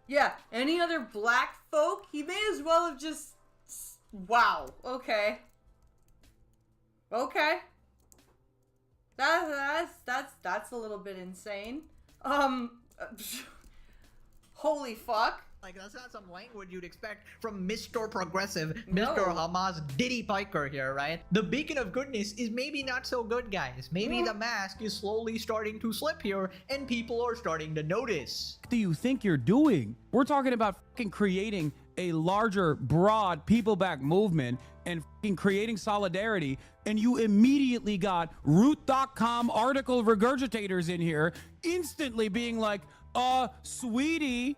yeah. Any other black folk? He may as well have just. Wow. Okay. Okay. That's a little bit insane. Holy fuck. Like, that's not some language you'd expect from Mr. Progressive, No. Mr. Hamas Diddy Piker here, right? The beacon of goodness is maybe not so good, guys. Maybe the mask is slowly starting to slip here, and people are starting to notice. What do you think you're doing? We're talking about fucking creating a larger, broad, people-backed movement and fucking creating solidarity, and you immediately got Root.com article regurgitators in here instantly being like, sweetie,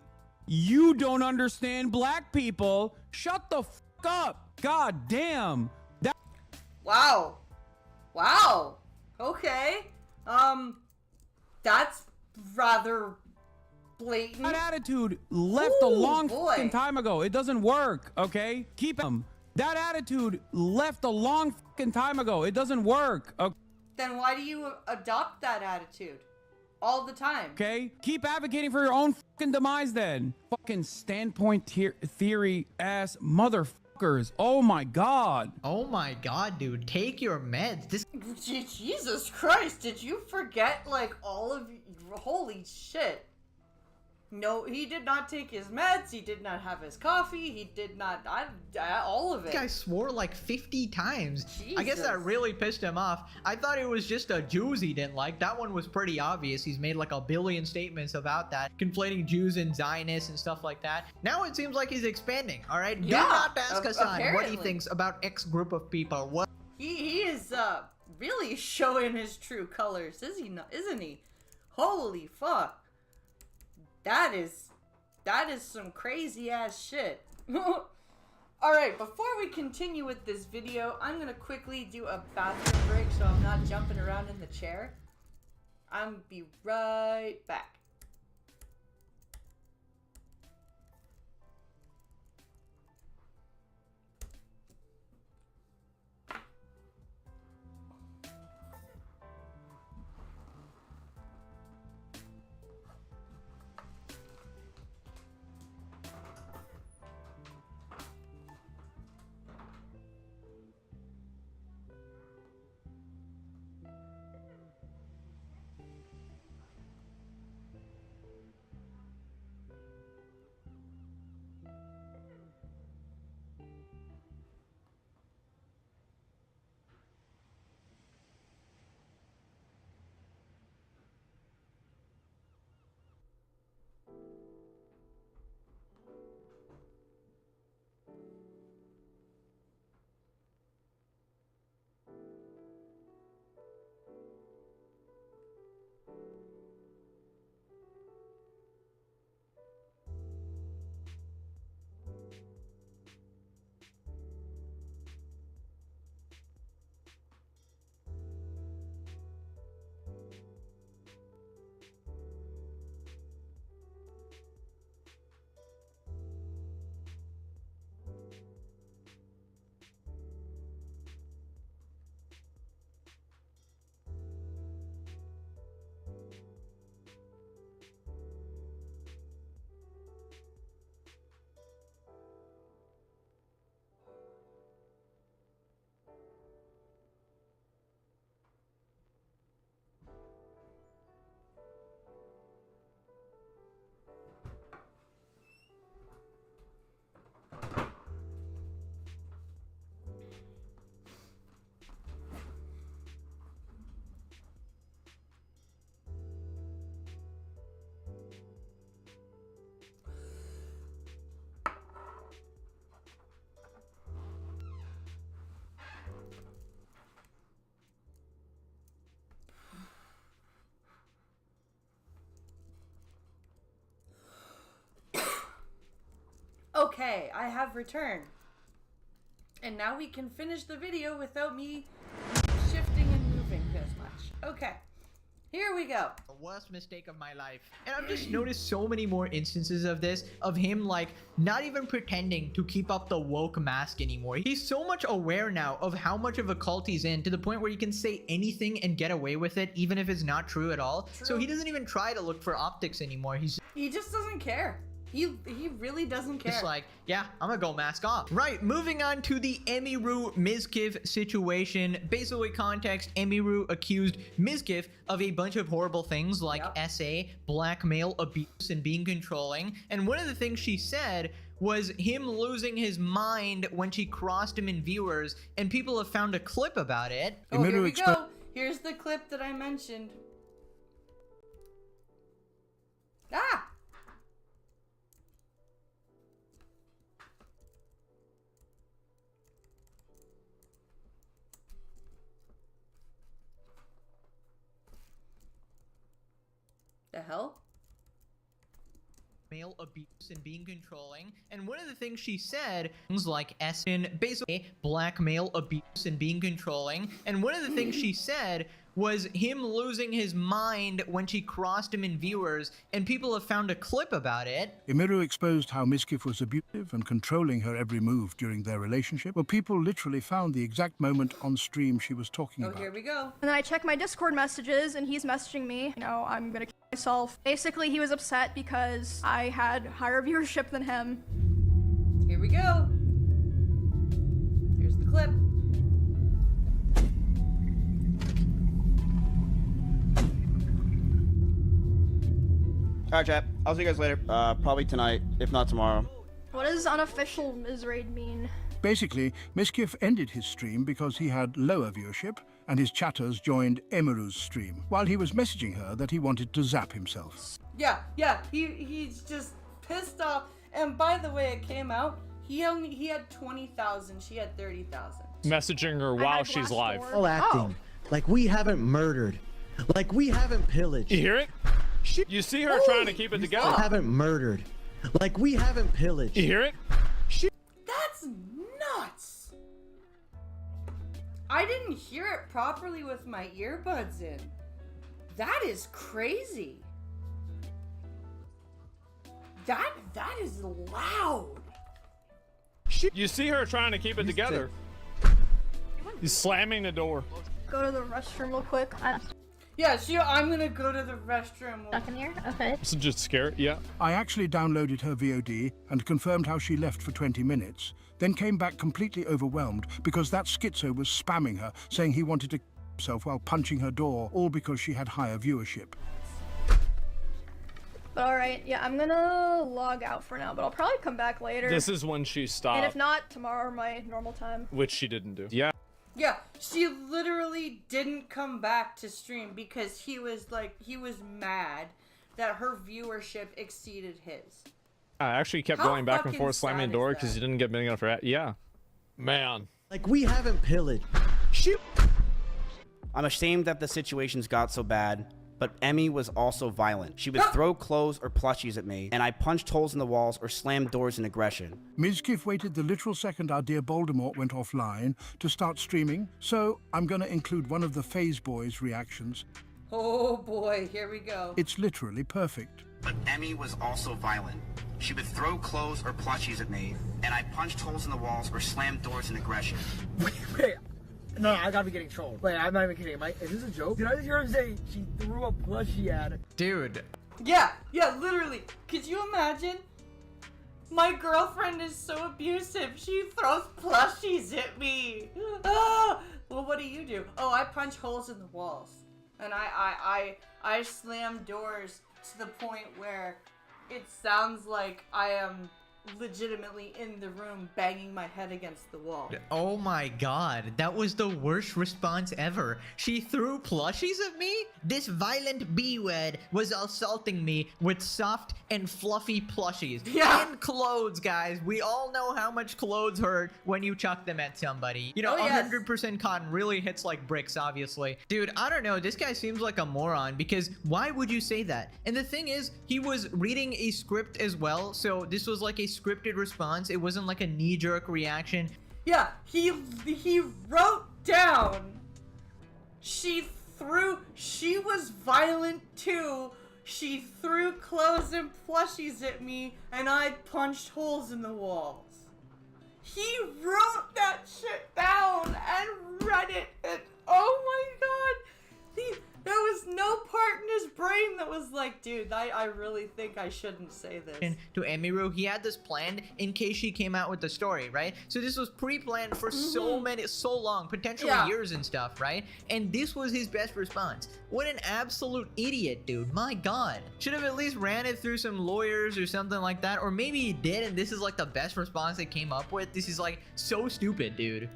you don't understand black people. Shut the fuck up. God damn. That Wow. Wow. Okay. That's rather blatant. attitude left a Ooh, long boy. fucking time ago. It doesn't work, okay? Keep them. That attitude left a long fucking time ago. It doesn't work, Then why do you adopt that attitude all the time? okay? Keep advocating for your own fucking demise then. Fucking standpoint theory ass motherfuckers. Oh my god. Oh my god, dude, take your meds. This Jesus Christ, did you forget, like, all of... Holy shit. No, he did not take his meds, he did not have his coffee, he did not... all of it. guy swore like 50 times. I guess that Jesus. really pissed him off. I thought it was just a Jews he didn't like. That one was pretty obvious. He's made like a billion statements about that, conflating Jews and Zionists and stuff like that. Now it seems like he's expanding, all right? Do Yeah, not ask Hassan what he apparently. thinks about X group of people. What? He is, really showing his true colors, is he not? Isn't he? Holy fuck. That is some crazy ass shit. Alright, before we continue with this video, I'm gonna quickly do a bathroom break so I'm not jumping around in the chair. I'm be right back. Okay, I have returned. And now we can finish the video without me shifting and moving this much. Okay, here we go. The worst mistake of my life. And I've just noticed so many more instances of this, of him like not even pretending to keep up the woke mask anymore. He's so much aware now of how much of a cult he's in, to the point where he can say anything and get away with it, even if it's not true at all. So he doesn't even try to look for optics anymore. He just doesn't care. He really doesn't care. It's like, yeah, I'm gonna go mask off. Right, moving on to the Emmiru Mizkif situation. Basically, context, Emmiru accused Mizkif of a bunch of horrible things like SA, blackmail, abuse, and being controlling. And one of the things she said was him losing his mind when she crossed him in viewers, and people have found a clip about it. Oh, here we go. Here's the clip that I mentioned. Ah! The hell? Male abuse and being controlling. And one of the things she said, things like basically blackmail, abuse, and being controlling. And one of the things she said was him losing his mind when she crossed him in viewers, and people have found a clip about it. Emmiru exposed how Mizkif was abusive and controlling her every move during their relationship. Well, people literally found the exact moment on stream she was talking about. Oh, here we go. And then I check my Discord messages, and he's messaging me, you know, I'm gonna kill myself. Basically, he was upset because I had higher viewership than him. Here we go. Here's the clip. Alright, chat. I'll see you guys later. Probably tonight, if not tomorrow. What does unofficial Mizraid mean? Basically, Mizkif ended his stream because he had lower viewership, and his chatters joined Emmiru's stream, while he was messaging her that he wanted to zap himself. Yeah, he's just pissed off. And by the way, it came out, he had 20,000, she had 30,000. Messaging her while she's live. All acting like we haven't murdered, like we haven't pillaged. You hear it? You see her trying to keep it together. Haven't murdered, like we haven't pillaged. You hear it? That's nuts. I didn't hear it properly with my earbuds in. That is crazy. That is loud. You see her trying to keep it together. He's slamming the door. Go to the restroom real quick. Yeah, I'm gonna go to the restroom. Stuck in here? Okay. So just scare it, yeah. I actually downloaded her VOD and confirmed how she left for 20 minutes, then came back completely overwhelmed because that schizo was spamming her, saying he wanted to kill himself while punching her door, all because she had higher viewership. But alright, yeah, I'm gonna log out for now, but I'll probably come back later. This is when she stopped. And if not, tomorrow my normal time. Which she didn't do. Yeah. Yeah, she literally didn't come back to stream because he was mad that her viewership exceeded his. I actually kept going back and forth slamming the door because he didn't get big enough for that. Yeah. Man. Like we haven't pillaged. I'm ashamed that the situations got so bad, but Emmy was also violent. She would throw clothes or plushies at me, and I punched holes in the walls or slammed doors in aggression. Mizkif waited the literal second our dear Voldemort went offline to start streaming, so I'm gonna include one of the Phase Boys' reactions. Oh boy, here we go. It's literally perfect. But Emmy was also violent. She would throw clothes or plushies at me, and I punched holes in the walls or slammed doors in aggression. Wait. No, I gotta be getting trolled. Wait, I'm not even kidding. Is this a joke? Did I just hear him say she threw a plushie at her? Dude. Yeah, literally. Could you imagine? My girlfriend is so abusive. She throws plushies at me. Ah! Well, what do? Oh, I punch holes in the walls. And I slam doors to the point where it sounds like I am legitimately in the room banging my head against the wall. Oh my god, that was the worst response ever. She threw plushies at me? This violent B-word was assaulting me with soft and fluffy plushies. Yeah. And clothes, guys. We all know how much clothes hurt when you chuck them at somebody. You know, Oh, yes. 100% cotton really hits like bricks, obviously. Dude, I don't know. This guy seems like a moron because why would you say that? And the thing is, he was reading a script as well, so this was like a scripted response. It wasn't like a knee-jerk reaction. Yeah, he wrote down she was violent too. She threw clothes and plushies at me and I punched holes in the walls. He wrote that shit down and read it and oh my god. There was no part in his brain that was like, dude, I really think I shouldn't say this. To Emmiru, he had this planned in case she came out with the story, right? So this was pre-planned for so long, potentially years and stuff, right? And this was his best response. What an absolute idiot, dude. My God. Should have at least ran it through some lawyers or something like that. Or maybe he did, and this is like the best response they came up with. This is like so stupid, dude.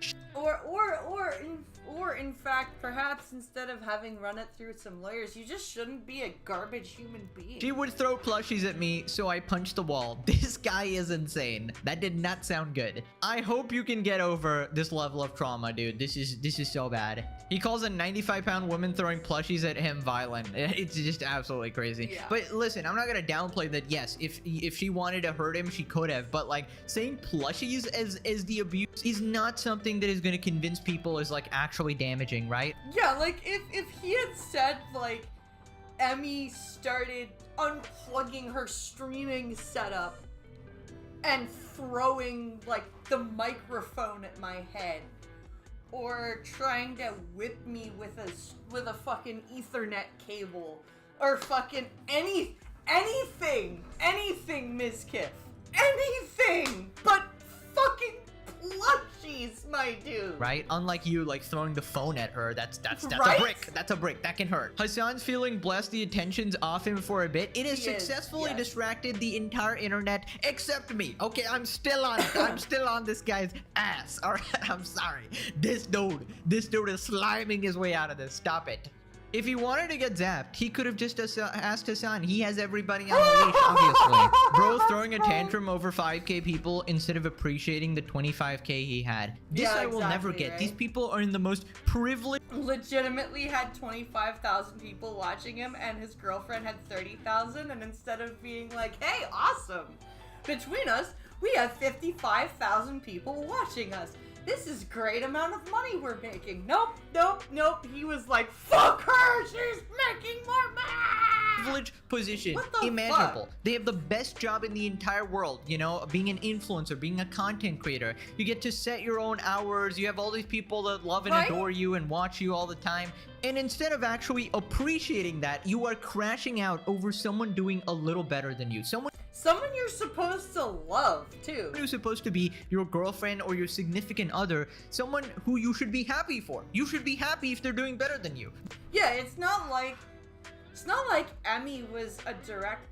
Or in fact, perhaps instead of having run it through some lawyers, you just shouldn't be a garbage human being. She would throw plushies at me, so I punched the wall. This guy is insane. That did not sound good. I hope you can get over this level of trauma, dude. This is so bad. He calls a 95-pound woman throwing plushies at him violent. It's just absolutely crazy. Yeah. But listen, I'm not gonna downplay that. Yes, if she wanted to hurt him, she could have. But like saying plushies as the abuse is not something that is gonna convince people is like actually damaging, right? Yeah, like if he had said like Emmy started unplugging her streaming setup and throwing like the microphone at my head, or trying to whip me with a fucking Ethernet cable, or fucking anything, Mizkif, anything but fucking plushies, my dude. Right? Unlike you, like throwing the phone at her. That's Right? a brick. That's a brick. That can hurt. Hassan's feeling blessed. The attention's off him for a bit. It has successfully distracted the entire internet except me. Okay, I'm still on it. I'm still on this guy's ass. All right, I'm sorry. This dude is sliming his way out of this. Stop it. If he wanted to get zapped, he could have just asked Hassan. He has everybody on the leash, obviously. Bro throwing a tantrum over 5k people instead of appreciating the 25k he had. This I will never get. Right? These people are in the most privileged... Legitimately had 25,000 people watching him, and his girlfriend had 30,000, and instead of being like, hey, awesome, between us, we have 55,000 people watching us. This is a great amount of money we're making. Nope. He was like, fuck her, she's making more money. Privileged position, What the imaginable. fuck? They have the best job in the entire world, you know, being an influencer, being a content creator. You get to set your own hours. You have all these people that love and adore you and watch you all the time. And instead of actually appreciating that, you are crashing out over someone doing a little better than you. Someone you're supposed to love, too. who's supposed to be your girlfriend or your significant other, someone who you should be happy for. You should be happy if they're doing better than you. Yeah, it's not like Emmy was a direct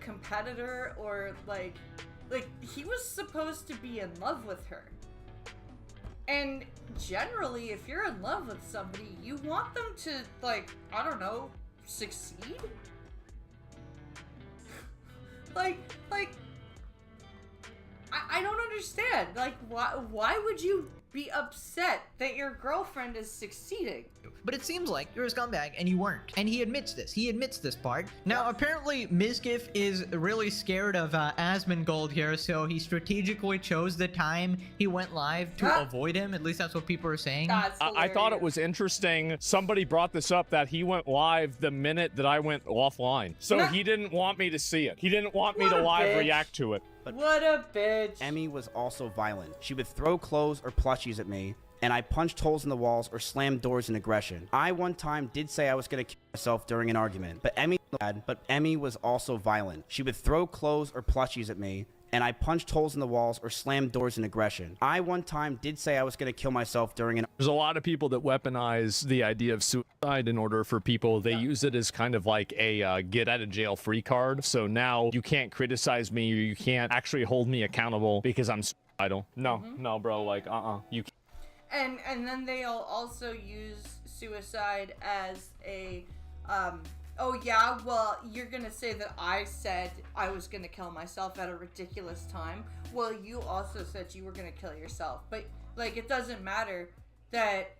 competitor, or like he was supposed to be in love with her. And generally, if you're in love with somebody, you want them to, like, I don't know, succeed? I don't understand. Like, why would you be upset that your girlfriend is succeeding? But it seems like you're a scumbag and you weren't. And he admits this. He admits this part. Now, apparently, Mizkif is really scared of Asmongold here, so he strategically chose the time he went live to avoid him. At least that's what people are saying. I thought it was interesting. Somebody brought this up that he went live the minute that I went offline. So he didn't want me to see it. He didn't want me to live react to it. But what a bitch. Emmy was also violent. She would throw clothes or plushies at me, and I punched holes in the walls or slammed doors in aggression. I one time did say I was gonna kill myself during an argument, but Emmy was also violent. She would throw clothes or plushies at me, and I punched holes in the walls or slammed doors in aggression. I one time did say I was gonna kill myself during an... There's a lot of people that weaponize the idea of suicide in order for people. They use it as kind of like a get out of jail free card. So now you can't criticize me, or you can't actually hold me accountable because I'm suicidal. No, bro, like, you can't. And then they'll also use suicide as a, oh yeah, well, you're gonna say that I said I was gonna kill myself at a ridiculous time. Well, you also said you were gonna kill yourself. But, like, it doesn't matter that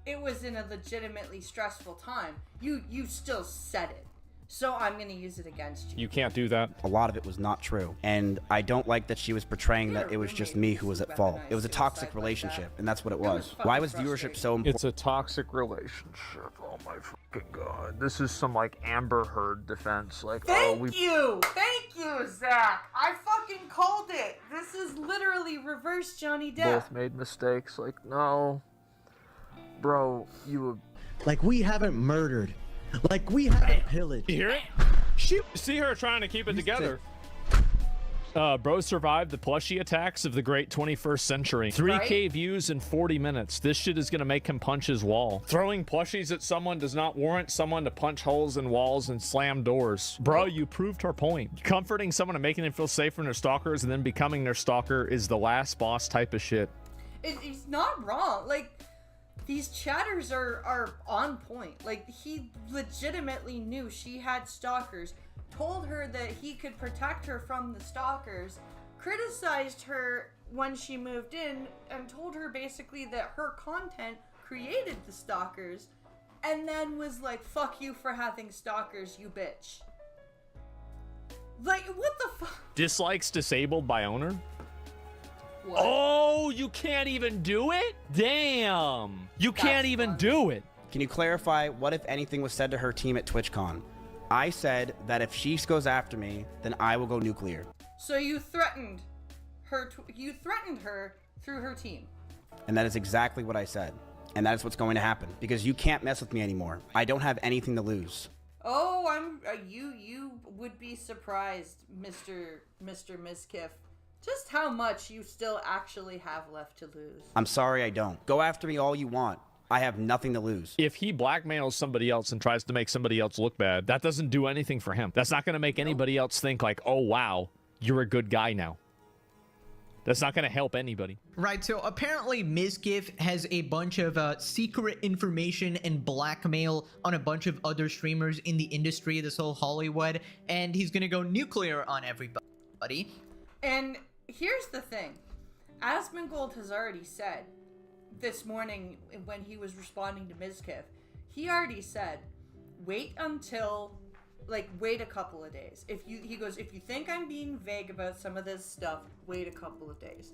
it was in a legitimately stressful time. You still said it. So I'm gonna use it against you. You can't do that. A lot of it was not true. And I don't like that she was portraying that it was just me who was at fault. It was a toxic relationship, and that's what it was. Why was viewership so important? It's a toxic relationship. Oh my fucking god. This is some, like, Amber Heard defense. Like, Thank you, Zach. I fucking called it. This is literally reverse Johnny Depp. both made mistakes. Like, no. Bro, you Like we haven't murdered. Like we haven't pillaged. You hear it? Shoot. See her trying to keep it together. Bro survived the plushie attacks of the great 21st century. 3K views in 40 minutes. This shit is gonna make him punch his wall. Throwing plushies at someone does not warrant someone to punch holes in walls and slam doors. Bro, you proved her point. Comforting someone and making them feel safe from their stalkers and then becoming their stalker is the last boss type of shit. He's not wrong. Like, these chatters are on point. Like, he legitimately knew she had stalkers, told her that he could protect her from the stalkers, criticized her when she moved in, and told her basically that her content created the stalkers, and then was like, fuck you for having stalkers, you bitch. Like, what the fuck? Dislikes disabled by owner? What? Oh, you can't even do it? Damn. You can't even do it. Can you clarify what, if anything, was said to her team at TwitchCon? I said that if she goes after me, then I will go nuclear. So you threatened her. You threatened her through her team. And that is exactly what I said. And that is what's going to happen because you can't mess with me anymore. I don't have anything to lose. Oh, I'm. You would be surprised, Mr. Mizkif, just how much you still actually have left to lose. I'm sorry I don't. Go after me all you want. I have nothing to lose. If he blackmails somebody else and tries to make somebody else look bad, that doesn't do anything for him. That's not going to make anybody else think like, oh, wow, you're a good guy now. That's not going to help anybody. Right, so apparently Mizkif has a bunch of secret information and blackmail on a bunch of other streamers in the industry, this whole Hollywood, and he's going to go nuclear on everybody. And here's the thing. Asmongold has already said this morning when he was responding to Mizkif, he already said, wait until, like, wait a couple of days. He goes, if you think I'm being vague about some of this stuff, wait a couple of days.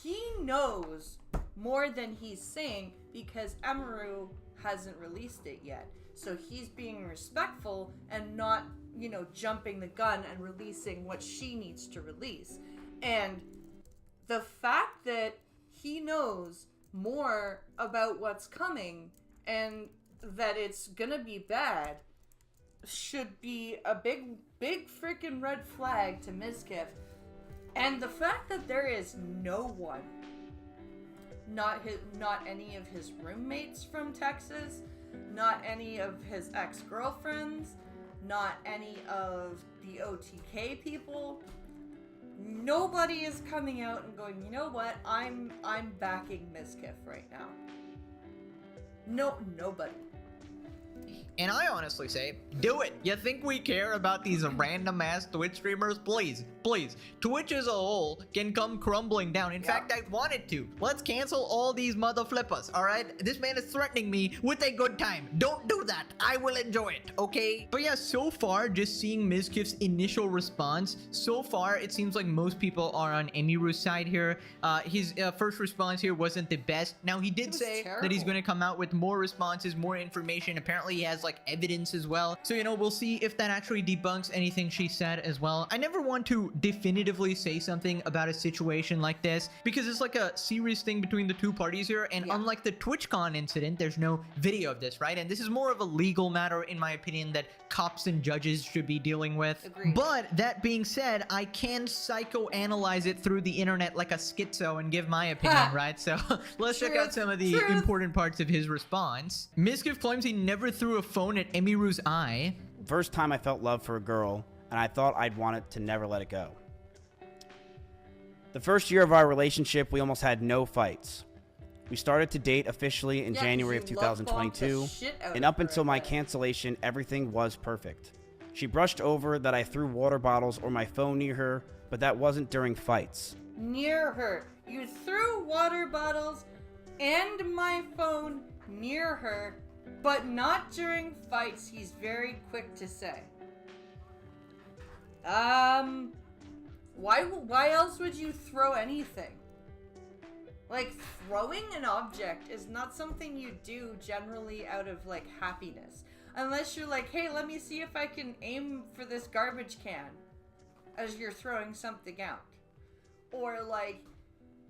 He knows more than he's saying because Emmiru hasn't released it yet. So he's being respectful and not, you know, jumping the gun and releasing what she needs to release. And the fact that he knows more about what's coming and that it's gonna be bad should be a big freaking red flag to Mizkif. And the fact that there is no one, not any of his roommates from Texas, not any of his ex-girlfriends, not any of the OTK people, nobody is coming out and going, you know what, I'm backing Mizkif right now. No, nobody. And I honestly say, do it. You think we care about these random ass Twitch streamers? Please, please. Twitch as a whole can come crumbling down. In fact, I want it to. Let's cancel all these mother flippers, all right? This man is threatening me with a good time. Don't do that. I will enjoy it, okay? But yeah, so far, just seeing Mizkif's initial response, so far, it seems like most people are on Emmiru's side here. His first response here wasn't the best. Now, he did say that he's going to come out with more responses, more information. Apparently, he has like evidence as well. So, you know, we'll see if that actually debunks anything she said as well. I never want to definitively say something about a situation like this because it's like a serious thing between the two parties here. And unlike the TwitchCon incident, there's no video of this, right? And this is more of a legal matter, in my opinion, that cops and judges should be dealing with. Agreed. But that being said, I can psychoanalyze it through the internet like a schizo and give my opinion, right? So let's check out some of the important parts of his response. Mizkif claims he never threw a phone at Emmiru's eye. First time I felt love for a girl, and I thought I'd want it to never let it go. The first year of our relationship, we almost had no fights. We started to date officially in January of 2022, and up until my cancellation, everything was perfect. She brushed over that I threw water bottles or my phone near her, but that wasn't during fights. Near her. You threw water bottles and my phone near her, but not during fights, he's very quick to say. Why else would you throw anything? Like, throwing an object is not something you do generally out of, like, happiness. Unless you're like, hey, let me see if I can aim for this garbage can as you're throwing something out. Or, like,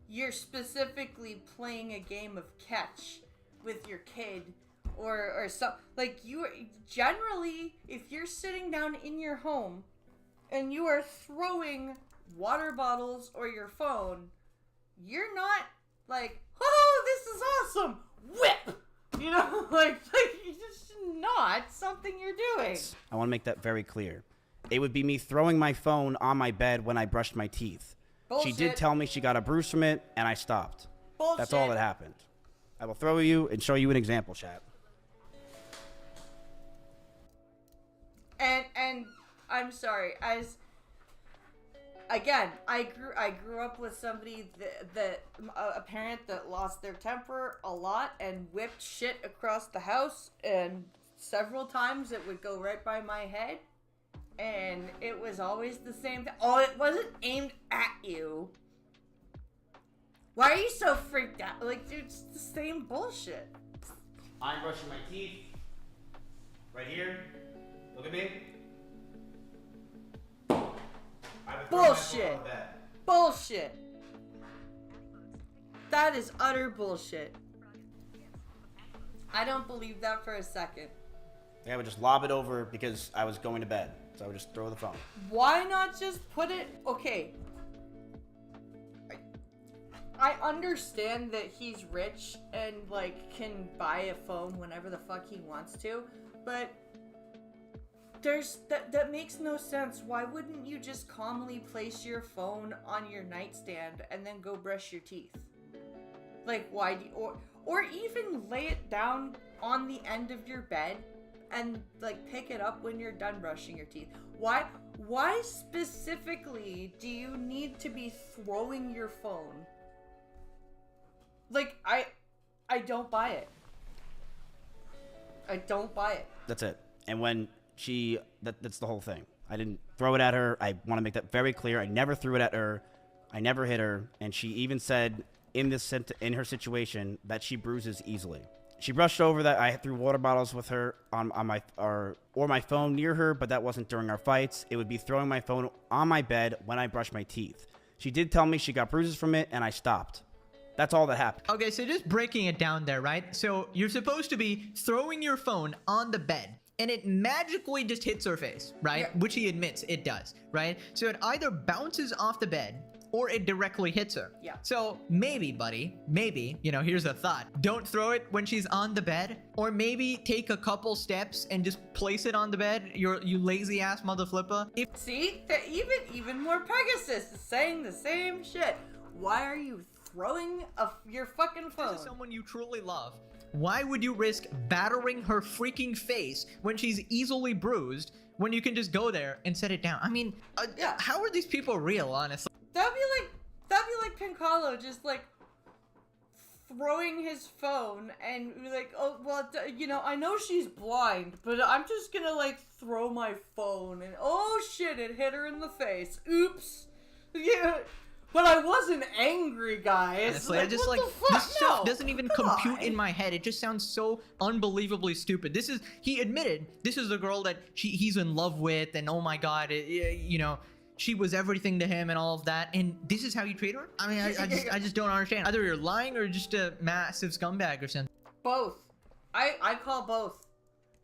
you're specifically playing a game of catch with your kid, or some, like, you are generally, if you're sitting down in your home and you are throwing water bottles or your phone, you're not like, oh, this is awesome, whip, you know, like it's just not something you're doing. I want to make that very clear. It would be me throwing my phone on my bed when I brushed my teeth. Bullshit. She did tell me she got a bruise from it, and I stopped. Bullshit. That's all that happened. I will throw you and show you an example, chat. And I'm sorry, as again, I grew up with somebody that a parent that lost their temper a lot and whipped shit across the house, and several times it would go right by my head, and it was always the same thing. Oh, it wasn't aimed at you. Why are you so freaked out? Like, dude, it's the same bullshit. I'm brushing my teeth. Right here. Look at me. Bullshit. Bullshit. That is utter bullshit. I don't believe that for a second. I would just lob it over because I was going to bed. So I would just throw the phone. Why not just put it... Okay. I understand that he's rich and, like, can buy a phone whenever the fuck he wants to, but that makes no sense. Why wouldn't you just calmly place your phone on your nightstand and then go brush your teeth? Like, why do you, or even lay it down on the end of your bed and, like, pick it up when you're done brushing your teeth? Why specifically do you need to be throwing your phone? Like, I don't buy it. I don't buy it. That's it. And when that's the whole thing. I didn't throw it at her. I want to make that very clear. I never threw it at her. I never hit her. And she even said in her situation that she bruises easily. She brushed over that I threw water bottles with her on my or my phone near her, but that wasn't during our fights. It would be throwing my phone on my bed when I brush my teeth. She did tell me she got bruises from it, and I stopped. That's all that happened. Okay, so just breaking it down there, right? So you're supposed to be throwing your phone on the bed, and it magically just hits her face, right? Yeah. Which he admits it does, right? So it either bounces off the bed or it directly hits her. Yeah. So maybe, buddy, maybe, you know, here's a thought. Don't throw it when she's on the bed, or maybe take a couple steps and just place it on the bed. You lazy ass mother flipper. See, even more Pegasus is saying the same shit. Why are you throwing your fucking phone? This is someone you truly love. Why would you risk battering her freaking face when she's easily bruised when you can just go there and set it down? I mean, Yeah. How are these people real, honestly? That'd be like Pincalo just like throwing his phone and like, oh well, you know, I know she's blind, but I'm just gonna like throw my phone and oh shit, it hit her in the face. Oops. Yeah. But I wasn't angry, guys. Honestly, like, I just what like the fuck? this stuff No. doesn't even Come compute on. in my head. It just sounds so unbelievably stupid. He admitted this is the girl that he's in love with, and oh my god, you know, she was everything to him and all of that, and this is how you treat her? I mean, I just don't understand. Either you're lying or just a massive scumbag or something. Both. I call both.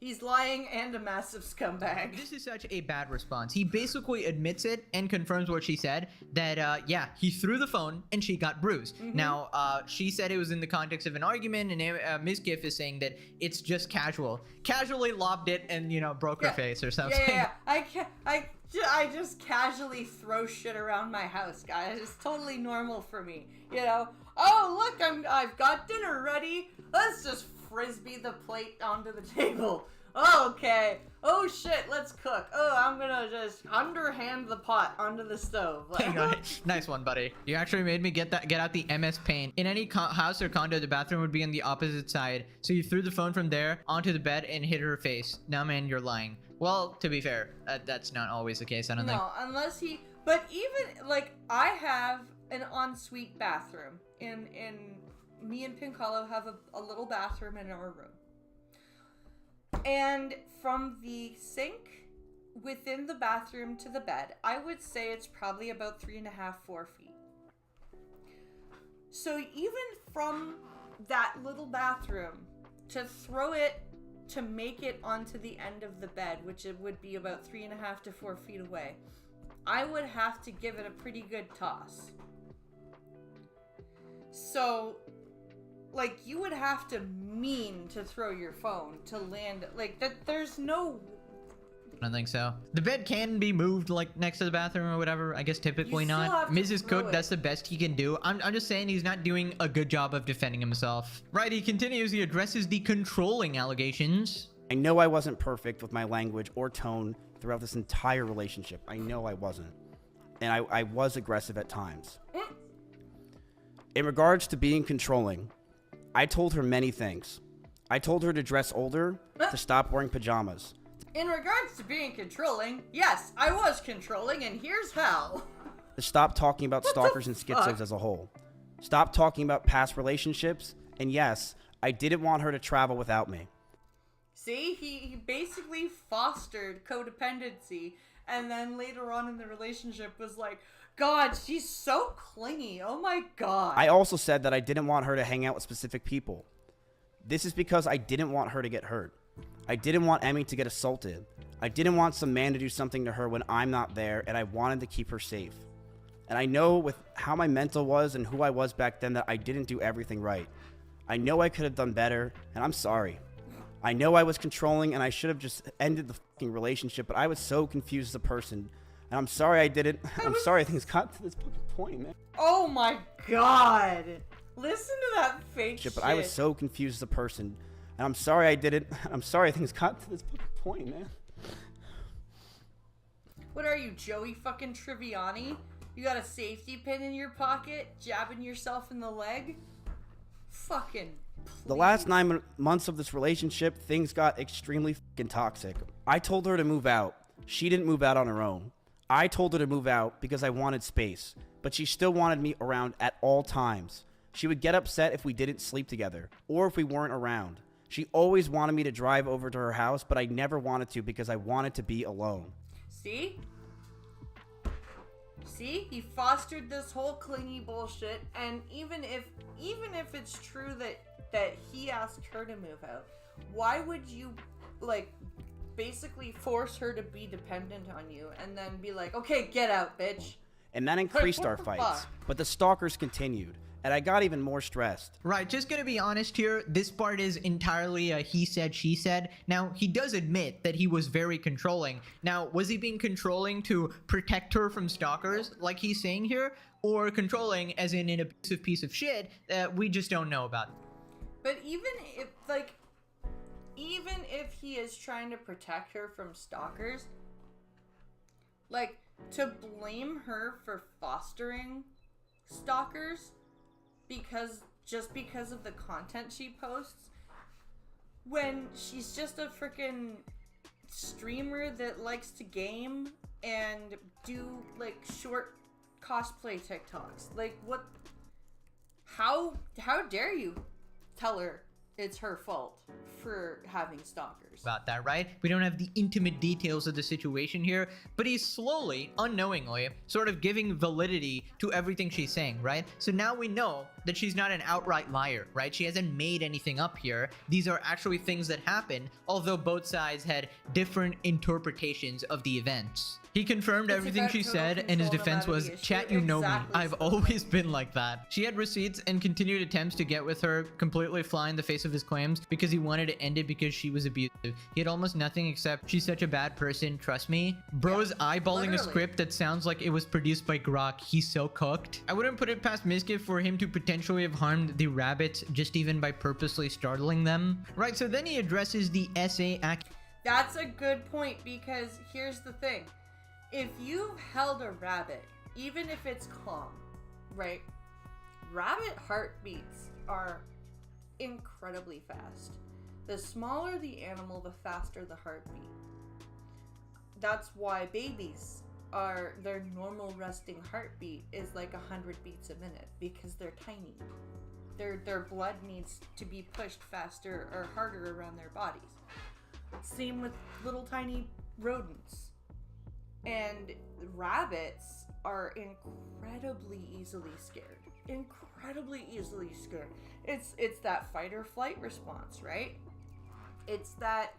He's lying and a massive scumbag. This is such a bad response. He basically admits it and confirms what she said, that yeah, he threw the phone and she got bruised. Now, she said it was in the context of an argument, and Mizkif is saying that it's just casually lobbed it and, you know, broke her face or something. Yeah. I just casually throw shit around my house, guys. It's totally normal for me. You know, oh look, I've got dinner ready. Let's just frisbee the plate onto the table. Okay. Oh shit, let's cook. Oh, I'm gonna just underhand the pot onto the stove. Nice one, buddy. You actually made me get out the MS Paint. In any house or condo, the bathroom would be on the opposite side. So you threw the phone from there onto the bed and hit her face. Now, man, you're lying. Well, to be fair, that's not always the case, I don't think. No, unless he... But even, like, I have an ensuite bathroom. In me and Pincalo have a little bathroom in our room. And from the sink within the bathroom to the bed, I would say it's probably about 3.5, 4 feet. So even from that little bathroom to throw it to make it onto the end of the bed, which it would be about 3.5 to 4 feet away, I would have to give it a pretty good toss. So, like, you would have to mean to throw your phone to land, like, that. There's no... I don't think so. The bed can be moved, like, next to the bathroom or whatever. I guess typically not. Mrs. Cook, that's the best he can do. I'm just saying he's not doing a good job of defending himself. Right, he continues. He addresses the controlling allegations. I know I wasn't perfect with my language or tone throughout this entire relationship. I know I wasn't. And I was aggressive at times. In regards to being controlling, I told her many things. I told her to dress older, to stop wearing pajamas. In regards to being controlling, yes, I was controlling, and here's how. To stop talking about stalkers and schizos as a whole. Stop talking about past relationships. And yes, I didn't want her to travel without me. See, he basically fostered codependency, and then later on in the relationship was like, God, she's so clingy. Oh my God. I also said that I didn't want her to hang out with specific people. This is because I didn't want her to get hurt. I didn't want Emmy to get assaulted. I didn't want some man to do something to her when I'm not there, and I wanted to keep her safe. And I know with how my mental was and who I was back then that I didn't do everything right. I know I could have done better, and I'm sorry. I know I was controlling, and I should have just ended the fucking relationship, but I was so confused as a person. And I'm sorry I didn't. I'm sorry things got to this fucking point, man. Oh my God. Listen to that fake shit. But I was so confused as a person. And I'm sorry I didn't. I'm sorry things got to this fucking point, man. What are you, Joey fucking Triviani? You got a safety pin in your pocket, jabbing yourself in the leg? Fucking please. The last 9 months of this relationship, things got extremely fucking toxic. I told her to move out. She didn't move out on her own. I told her to move out because I wanted space, but she still wanted me around at all times. She would get upset if we didn't sleep together, or if we weren't around. She always wanted me to drive over to her house, but I never wanted to because I wanted to be alone. See? See? He fostered this whole clingy bullshit, and even if it's true that he asked her to move out, why would you, like, basically force her to be dependent on you and then be like, okay, get out, bitch? And that increased our fights, but the stalkers continued. And I got even more stressed. Right, just gonna be honest here, this part is entirely a he said, she said. Now, he does admit that he was very controlling. Now, was he being controlling to protect her from stalkers, like he's saying here? Or controlling as in an abusive piece of shit that we just don't know about? But even if he is trying to protect her from stalkers, like, to blame her for fostering stalkers because of the content she posts, when she's just a freaking streamer that likes to game and do, like, short cosplay TikToks. Like, what? How dare you tell her it's her fault for having stalkers? About that, right? We don't have the intimate details of the situation here, but he's slowly, unknowingly, sort of giving validity to everything she's saying, right? So now we know that she's not an outright liar, right? She hasn't made anything up here. These are actually things that happened, although both sides had different interpretations of the events. He confirmed everything she said, and his defense was, chat, you know me. I've always been like that. She had receipts and continued attempts to get with her, completely flying the face of his claims because he wanted to end it because she was abusive. He had almost nothing except, she's such a bad person, trust me. Bro's eyeballing a script that sounds like it was produced by Grok. He's so cooked. I wouldn't put it past Mizkif for him to potentially have harmed the rabbits just even by purposely startling them. Right, so then he addresses the SA act. That's a good point, because here's the thing. If you've held a rabbit, even if it's calm, right? Rabbit heartbeats are incredibly fast. The smaller the animal, the faster the heartbeat. That's why babies their normal resting heartbeat is like 100 beats a minute, because they're tiny. Their blood needs to be pushed faster or harder around their bodies. Same with little tiny rodents. And rabbits are incredibly easily scared. Incredibly easily scared. It's that fight or flight response, right? It's that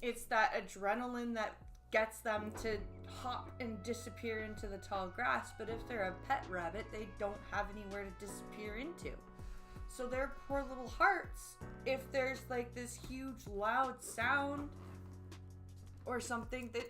adrenaline that gets them to hop and disappear into the tall grass, but if they're a pet rabbit, they don't have anywhere to disappear into. So their poor little hearts, if there's like this huge loud sound or something, that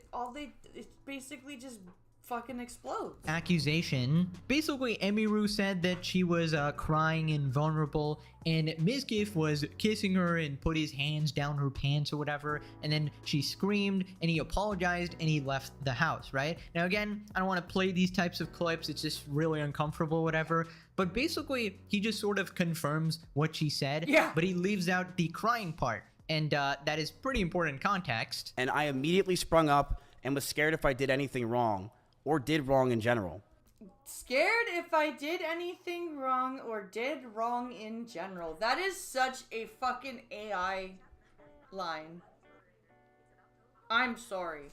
it basically just fucking explodes. Accusation. Basically, Emmiru said that she was crying and vulnerable, and Mizkif was kissing her and put his hands down her pants or whatever, and then she screamed, and he apologized, and he left the house, right? Now, again, I don't want to play these types of clips. It's just really uncomfortable, whatever. But basically, he just sort of confirms what she said, but he leaves out the crying part, and that is pretty important context. And I immediately sprung up and was scared if I did anything wrong, or did wrong in general. Scared if I did anything wrong or did wrong in general. That is such a fucking AI line. I'm sorry.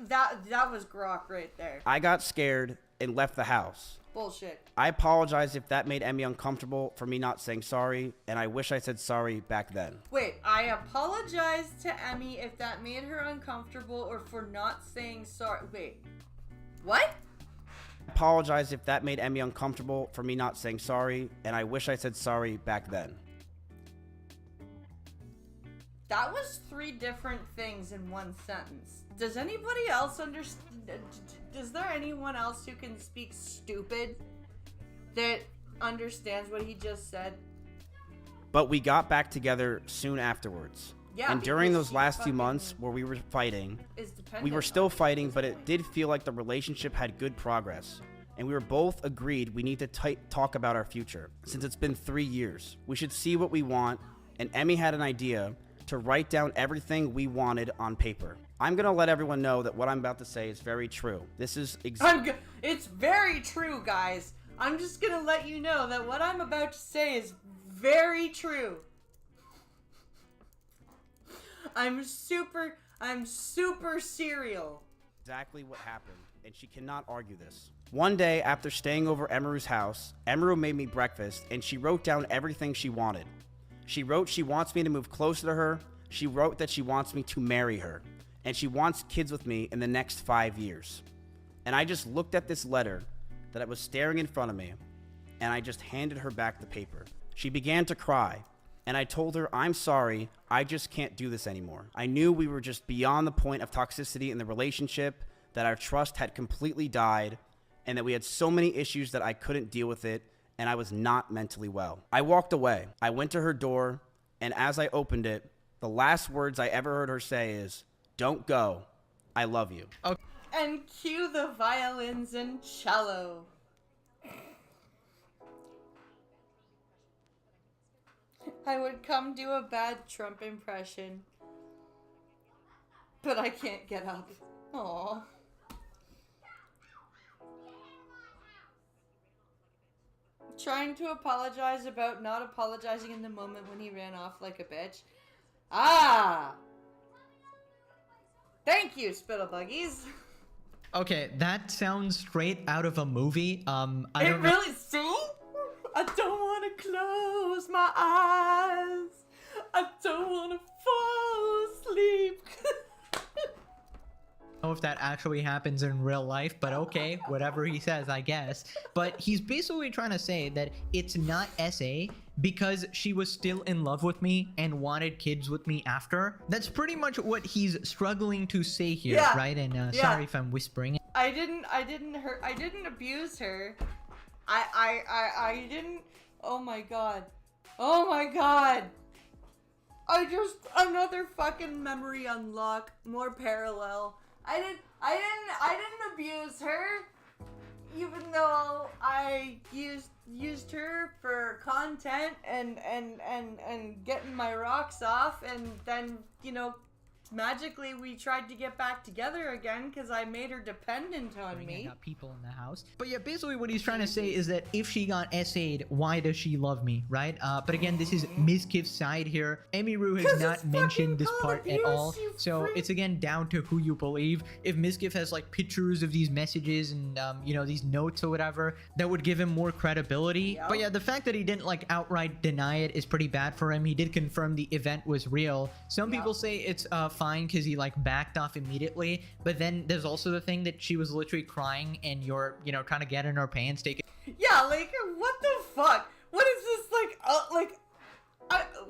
That was grok right there. I got scared and left the house. Bullshit. I apologize if that made Emmy uncomfortable for me not saying sorry, and I wish I said sorry back then. Wait, I apologize to Emmy if that made her uncomfortable or for not saying sorry. Wait. What? I apologize if that made Emmy uncomfortable for me not saying sorry, and I wish I said sorry back then. That was 3 different things in one sentence. Does anybody else understand? Is there anyone else who can speak stupid that understands what he just said? But we got back together soon afterwards. Yeah, and during because those last few months where we were fighting, we were on still fighting, but it did feel like the relationship had good progress. And we were both agreed we need to talk about our future. Since it's been 3 years, we should see what we want, and Emmy had an idea to write down everything we wanted on paper. I'm gonna let everyone know that what I'm about to say is very true. This is it's very true, guys. I'm just gonna let you know that what I'm about to say is very true. I'm super serial. Exactly what happened, and she cannot argue this. One day, after staying over Emmiru's house, Emmiru made me breakfast, and she wrote down everything she wanted. She wrote she wants me to move closer to her, she wrote that she wants me to marry her, and she wants kids with me in the next 5 years. And I just looked at this letter that was staring in front of me, and I just handed her back the paper. She began to cry, and I told her, I'm sorry, I just can't do this anymore. I knew we were just beyond the point of toxicity in the relationship, that our trust had completely died, and that we had so many issues that I couldn't deal with it, and I was not mentally well. I walked away. I went to her door, and as I opened it, the last words I ever heard her say is, "Don't go. I love you." Okay. And cue the violins and cello. I would come do a bad Trump impression, but I can't get up. Aww. Trying to apologize about not apologizing in the moment when he ran off like a bitch. Ah! Thank you, Spittlebuggies. Okay, that sounds straight out of a movie. I don't really, see? I don't want to close my eyes. I don't want to fall asleep. know if that actually happens in real life, but okay, whatever he says, I guess. But he's basically trying to say that it's not SA because she was still in love with me and wanted kids with me after. That's pretty much what he's struggling to say here, yeah. right? And sorry if I'm whispering. I didn't abuse her. I didn't. Oh my god. Oh my god. Another fucking memory unlock, more parallel. I didn't abuse her, even though I used her for content and getting my rocks off, and then, you know, magically we tried to get back together again because I made her dependent on me. Got people in the house. But yeah, basically what he's trying to say is that if she got SA'd, why does she love me, right? But again, this is Mizkif's side here. Emmiru has not mentioned this part at all. So it's again down to who you believe. If Mizkif has like pictures of these messages and you know, these notes or whatever, that would give him more credibility. But yeah, the fact that he didn't like outright deny it is pretty bad for him. He did confirm the event was real. Some people say it's fine because he like backed off immediately, but then there's also the thing that she was literally crying and you're, you know, trying to get in her pants, taking Yeah, like, what the fuck? What is this,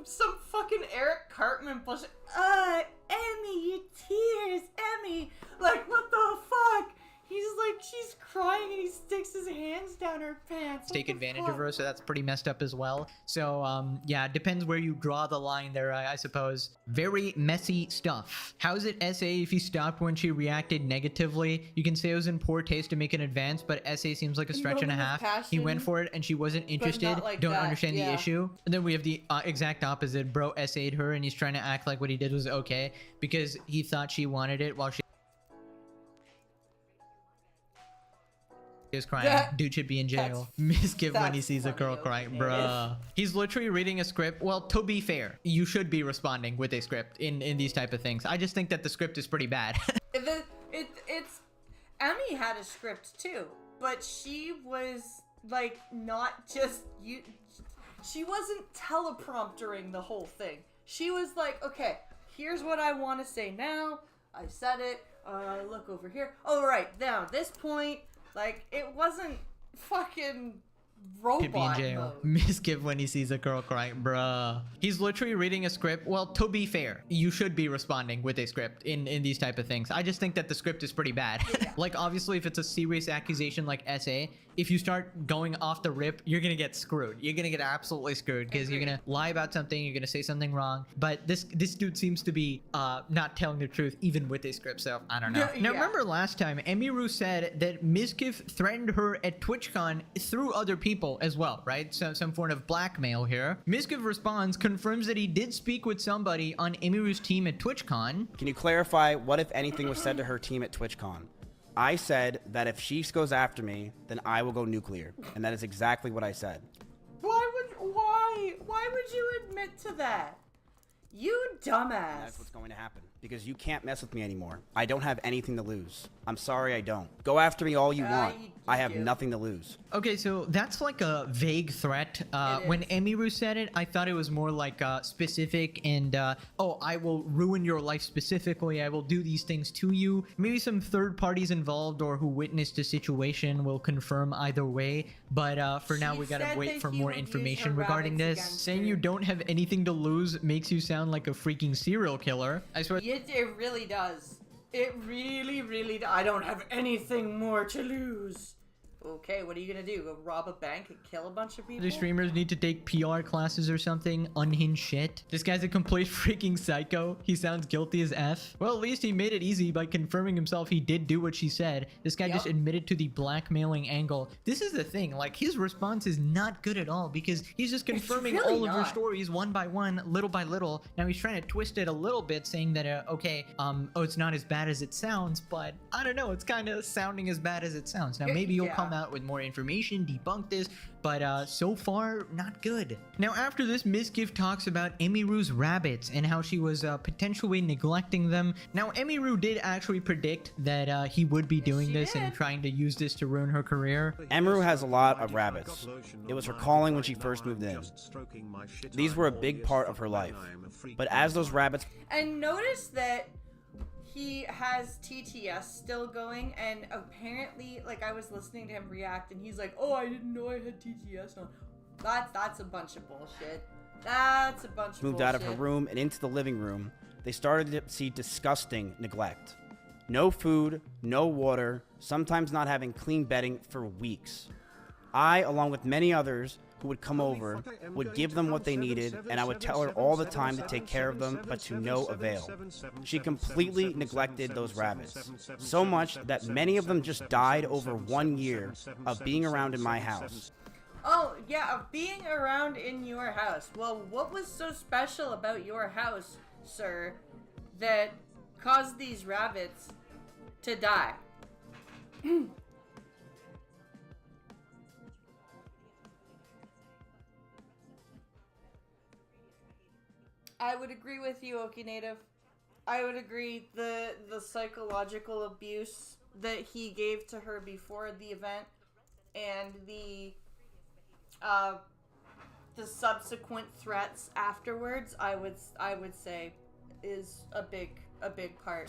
some fucking Eric Cartman bullshit? Emmy, your tears, Emmy. Like, what the fuck? He's like, she's crying and he sticks his hands down her pants. take advantage of her, so that's pretty messed up as well. So yeah, it depends where you draw the line there, I suppose. Very messy stuff. How's it SA if he stopped when she reacted negatively? You can say it was in poor taste to make an advance, but SA seems like a stretch and a half. He went for it and she wasn't interested. Like don't that, understand the issue. And then we have the exact opposite. Bro SA'd her and he's trying to act like what he did was okay because he thought she wanted it while she is crying. Dude should be in jail. Mizkif when he sees a girl crying, bruh. He's literally reading a script. Well, to be fair, you should be responding with a script in these type of things. I just think that the script is pretty bad. It's Emmy had a script too, but she was like not just you. She wasn't telepromptering the whole thing. She was like, okay, here's what I want to say now. I said it. Look over here. Oh, right. Now, this point. Like, it wasn't fucking robot mode. Mizkif when he sees a girl crying, bruh. He's literally reading a script. Well, to be fair, you should be responding with a script in these type of things. I just think that the script is pretty bad. Like, obviously, if it's a serious accusation like SA, if you start going off the rip, you're gonna get screwed. You're gonna get absolutely screwed because you're gonna lie about something, you're gonna say something wrong. But this dude seems to be not telling the truth even with a script, so I don't know. Now remember last time Emmiru said that Mizkif threatened her at TwitchCon through other people as well, right? So some form of blackmail here. Mizkif responds, confirms that he did speak with somebody on Emmiru's team at TwitchCon. Can you clarify what, if anything, was said to her team at TwitchCon? I said that if she goes after me, then I will go nuclear. And that is exactly what I said. Why would you admit to that? You dumbass. That's what's going to happen. Because you can't mess with me anymore. I don't have anything to lose. I'm sorry I don't. Go after me all you want. I have nothing to lose. Okay, so that's like a vague threat. When Emmiru said it, I thought it was more like specific and, oh, I will ruin your life specifically. I will do these things to you. Maybe some third parties involved or who witnessed the situation will confirm either way. But for now, we gotta wait for more information regarding this. Saying you don't have anything to lose makes you sound like a freaking serial killer. I swear. It really does. It really does. I don't have anything more to lose. Okay, what are you gonna do? Go rob a bank and kill a bunch of people? The streamers need to take PR classes or something. Unhinged shit. This guy's a complete freaking psycho. He sounds guilty as F. Well, at least he made it easy by confirming himself he did do what she said. This guy just admitted to the blackmailing angle. This is the thing. Like, his response is not good at all because he's just confirming all of her stories one by one, little by little. Now he's trying to twist it a little bit, saying that, okay, oh, it's not as bad as it sounds, but I don't know. It's kind of sounding as bad as it sounds. Now, maybe you'll come out with more information, debunk this, but so far, not good. Now, after this, Mizkif talks about Emmiru's rabbits and how she was potentially neglecting them. Now, Emmiru did actually predict that he would be doing this and trying to use this to ruin her career. Emmiru has a lot of rabbits. It was her calling when she first moved in. These were a big part of her life. But as those rabbits... And notice that he has TTS still going, and apparently, like, I was listening to him react, and he's like, oh, I didn't know I had TTS on. That's a bunch of bullshit. That's a bunch of bullshit. Moved out of her room and into the living room, they started to see disgusting neglect. No food, no water, sometimes not having clean bedding for weeks. I, along with many others who would come over, would give them what they needed, and I would tell her all the time to take care of them, but to no avail. She completely neglected those rabbits, so much that many of them just died over 1 year of being around in my house. Oh, yeah, of being around in your house. Well, what was so special about your house, sir, that caused these rabbits to die. I would agree with you, Oki Native. I would agree the psychological abuse that he gave to her before the event and the subsequent threats afterwards, I would say is a big part.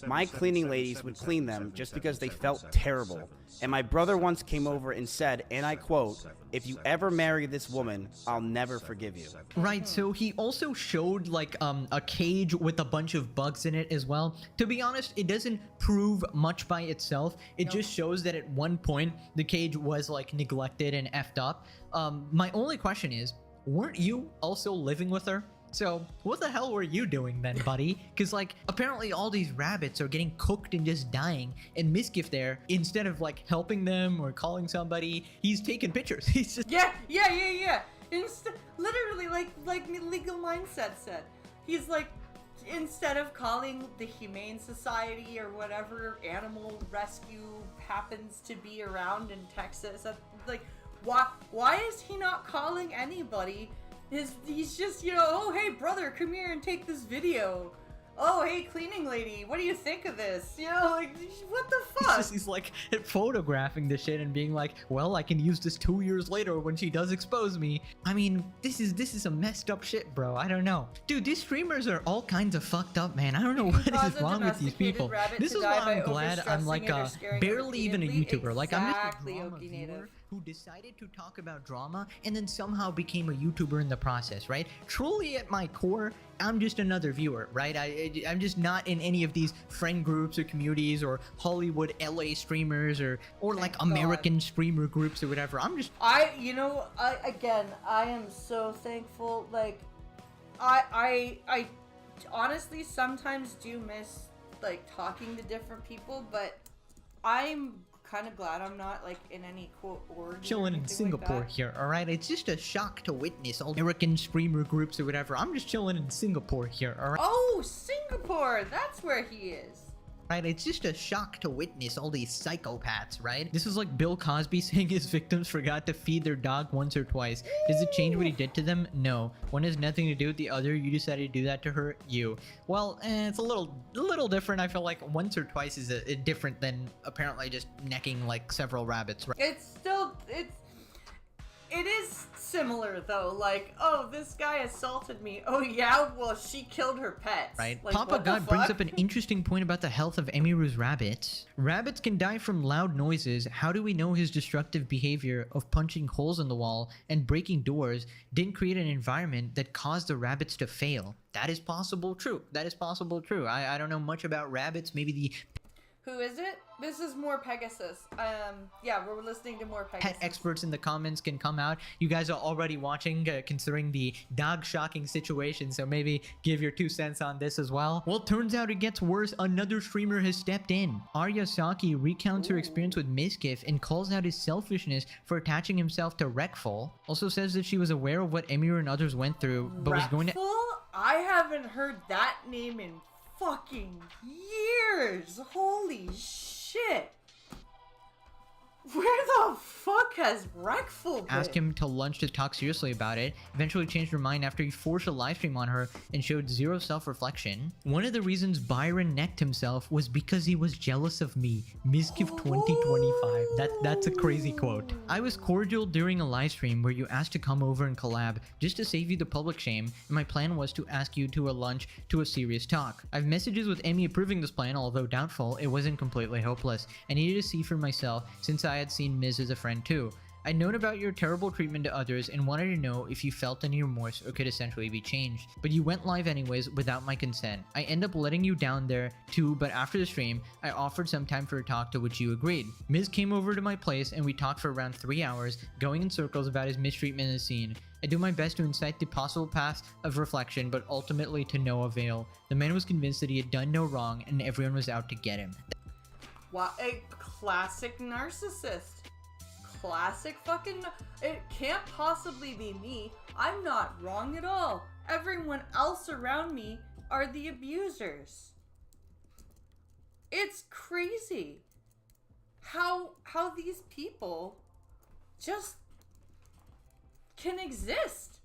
My cleaning ladies would clean them just because they felt terrible. And my brother once came over and said, and I quote, "If you ever marry this woman, I'll never forgive you." Right, so he also showed like a cage with a bunch of bugs in it as well. To be honest, it doesn't prove much by itself. It just shows that at one point the cage was like neglected and effed up. My only question is, weren't you also living with her? So what the hell were you doing then, buddy? Because like apparently all these rabbits are getting cooked and just dying, and Mizkif there, instead of like helping them or calling somebody, he's taking pictures. He's just Yeah. Literally, like Legal Mindset said, he's like, instead of calling the Humane Society or whatever animal rescue happens to be around in Texas, like, why is he not calling anybody? He's just, oh, hey, brother, come here and take this video. Oh, hey, cleaning lady, what do you think of this? Like, what the fuck? he's like photographing the shit and being like, well, I can use this 2 years later when she does expose me. I mean, this is some messed up shit, bro. I don't know. Dude, these streamers are all kinds of fucked up, man. I don't know what is wrong with these people. This is why I'm glad I'm like barely even a YouTuber. Like, I'm just a drama viewer who decided to talk about drama and then somehow became a YouTuber in the process, right? Truly at my core, I'm just another viewer, right? I'm just not in any of these friend groups or communities or Hollywood LA streamers or like American streamer groups or whatever. I'm just... I am so thankful. Like, I honestly sometimes do miss like talking to different people, but I'm kind of glad I'm not like in any quote org. Chilling in Singapore like here, all right? It's just a shock to witness all American streamer groups or whatever. I'm just chilling in Singapore here, all right? Oh, Singapore! That's where he is. Right, it's just a shock to witness all these psychopaths, right? This is like Bill Cosby saying his victims forgot to feed their dog once or twice. Does it change what he did to them? No. One has nothing to do with the other. You decided to do that to her. You. Well, it's a little different. I feel like once or twice is different than apparently just necking like several rabbits, right? It is similar though, like, oh, this guy assaulted me. Oh yeah, well, she killed her pets. Right. Like, Papa God brings up an interesting point about the health of Emmiru's rabbits. Rabbits can die from loud noises. How do we know his destructive behavior of punching holes in the wall and breaking doors didn't create an environment that caused the rabbits to fail? That is possible true. That is possible true. I don't know much about rabbits. Maybe the... Who is it? This is more Pegasus. Yeah, we're listening to more Pegasus. Pet experts in the comments can come out. You guys are already watching, considering the dog shocking situation, so maybe give your 2 cents on this as well. Well, turns out it gets worse. Another streamer has stepped in. Arya Saki recounts her experience with Mizkif and calls out his selfishness for attaching himself to Wreckful. Also says that she was aware of what Emmiru and others went through, but was going to... I haven't heard that name in fucking years. Holy shit. Where the fuck has Wreckful been? Asked him to lunch to talk seriously about it, eventually changed her mind after he forced a live stream on her and showed zero self-reflection. One of the reasons Byron necked himself was because he was jealous of me. Mizkif 2025. That's a crazy quote. I was cordial during a live stream where you asked to come over and collab just to save you the public shame, and my plan was to ask you to a lunch to a serious talk. I have messages with Emmy approving this plan, although doubtful, it wasn't completely hopeless. I needed to see for myself since I had seen Miz as a friend too. I'd known about your terrible treatment to others and wanted to know if you felt any remorse or could essentially be changed. But you went live anyways without my consent. I end up letting you down there too, but after the stream, I offered some time for a talk, to which you agreed. Miz came over to my place and we talked for around 3 hours, going in circles about his mistreatment in the scene. I do my best to incite the possible paths of reflection, but ultimately to no avail. The man was convinced that he had done no wrong and everyone was out to get him. Wow, a classic narcissist. Classic fucking... It can't possibly be me. I'm not wrong at all. Everyone else around me are the abusers. It's crazy how these people just can exist.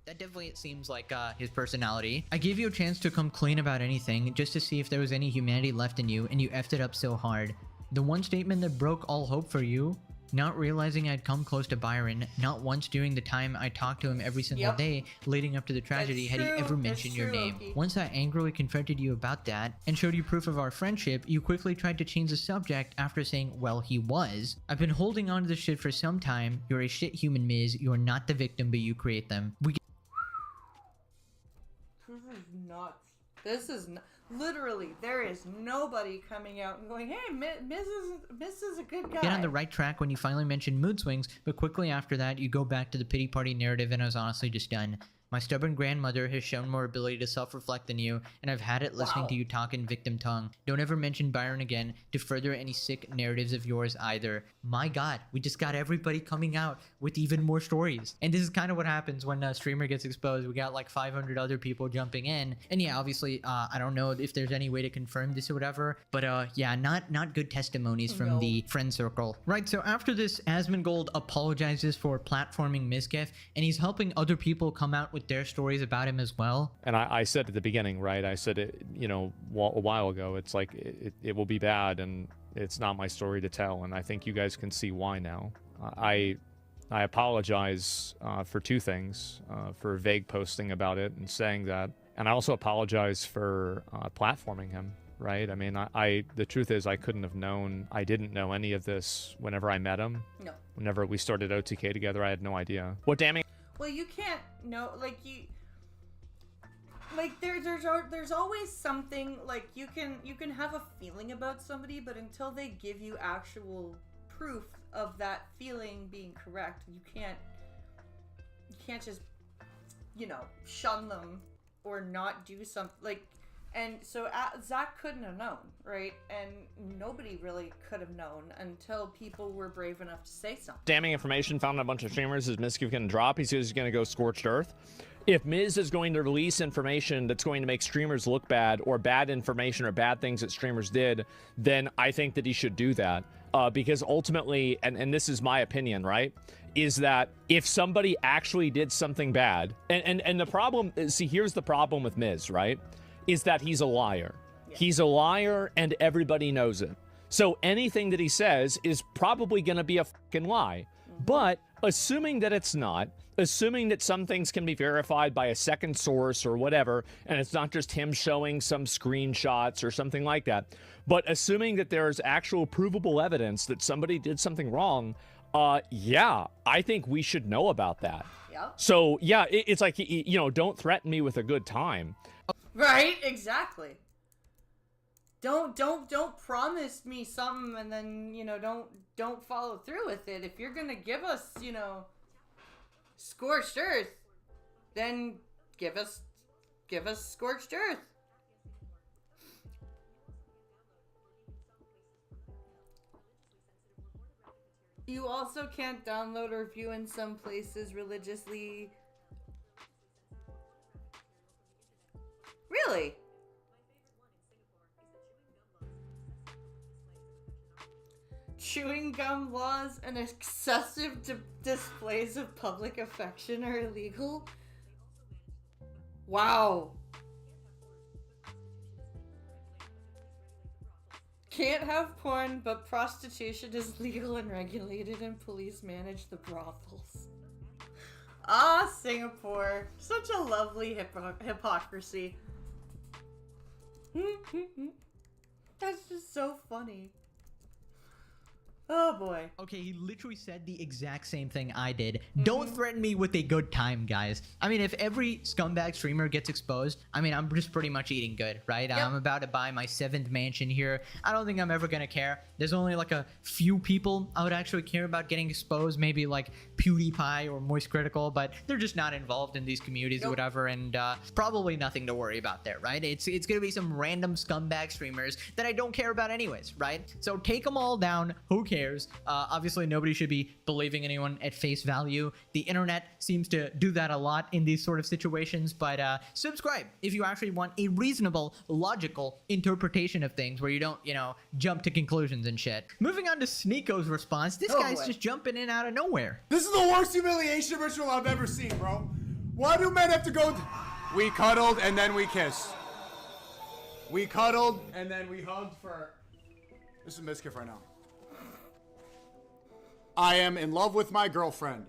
That definitely seems like his personality. I gave you a chance to come clean about anything just to see if there was any humanity left in you, and you effed it up so hard. The one statement that broke all hope for you, not realizing I'd come close to Byron, not once during the time I talked to him every single day leading up to the tragedy had he ever mentioned your name. Once I angrily confronted you about that and showed you proof of our friendship, you quickly tried to change the subject after saying, well, he was. I've been holding on to this shit for some time. You're a shit human, Miz. You are not the victim, but you create them. This is nuts. This is literally, there is nobody coming out and going, hey, Miz is a good guy. Get on the right track when you finally mentioned mood swings, but quickly after that, you go back to the pity party narrative, and I was honestly just done. My stubborn grandmother has shown more ability to self-reflect than you, and I've had it listening to you talk in victim tongue. Don't ever mention Byron again to further any sick narratives of yours either. My god, we just got everybody coming out with even more stories. And this is kind of what happens when a streamer gets exposed. We got like 500 other people jumping in. And yeah, obviously, I don't know if there's any way to confirm this or whatever, but yeah, not good testimonies from the friend circle. Right, so after this, Asmongold apologizes for platforming Mizkif, and he's helping other people come out with their stories about him as well. And I said at the beginning, right? I said it, you know, a while ago. It's like it will be bad, and it's not my story to tell. And I think you guys can see why now. I apologize for two things: for vague posting about it and saying that, and I also apologize for platforming him. Right? I mean, the truth is, I couldn't have known. I didn't know any of this whenever I met him. No. Whenever we started OTK together, I had no idea. What damning? Well, you can't know, like, there's always something, like, you can have a feeling about somebody, but until they give you actual proof of that feeling being correct, you can't just, you know, shun them or not do something, like. And so Zach couldn't have known, right? And nobody really could have known until people were brave enough to say something. Damning information found on a bunch of streamers. Is Mizkif going to drop? He says he's going to go scorched earth. If Miz is going to release information that's going to make streamers look bad, or bad information or bad things that streamers did, then I think that he should do that. Because ultimately, and this is my opinion, right, is that if somebody actually did something bad, and the problem, see, here's the problem with Miz, right, is that he's a liar. Yeah. He's a liar, and everybody knows it. So anything that he says is probably going to be a fucking lie. Mm-hmm. But assuming that it's not, assuming that some things can be verified by a second source or whatever, and it's not just him showing some screenshots or something like that, but assuming that there's actual provable evidence that somebody did something wrong, yeah, I think we should know about that. Yep. So yeah, it's like, you know, don't threaten me with a good time. Right, exactly. Don't promise me something and then, you know, don't follow through with it. If you're gonna give us, you know, scorched earth, then give us scorched earth. You also can't download or view in some places religiously. Really? Chewing gum laws and excessive displays of public affection are illegal? Wow. Can't have porn, but prostitution is legal and regulated, and police manage the brothels. Ah, Singapore. Such a lovely hypocrisy. That's just so funny. Oh boy. Okay, he literally said the exact same thing I did. Don't threaten me with a good time, guys. I mean, if every scumbag streamer gets exposed, I mean, I'm just pretty much eating good, right? Yep. I'm about to buy my 7th mansion here. I don't think I'm ever gonna care. There's only like a few people I would actually care about getting exposed, maybe like PewDiePie or Moist Critical, but they're just not involved in these communities or whatever, and probably nothing to worry about there, right? It's gonna be some random scumbag streamers that I don't care about anyways, right? So take them all down. Who cares? cares? Obviously, nobody should be believing anyone at face value. The internet seems to do that a lot in these sort of situations, but subscribe if you actually want a reasonable, logical interpretation of things where you don't, you know, jump to conclusions and shit. Moving on to Sneeko's response, this guy's just jumping in out of nowhere. This is the worst humiliation ritual I've ever seen, bro. Why do men have to go? We cuddled and then we kissed. We cuddled and then we hugged for... This is Mizkif right now. I am in love with my girlfriend.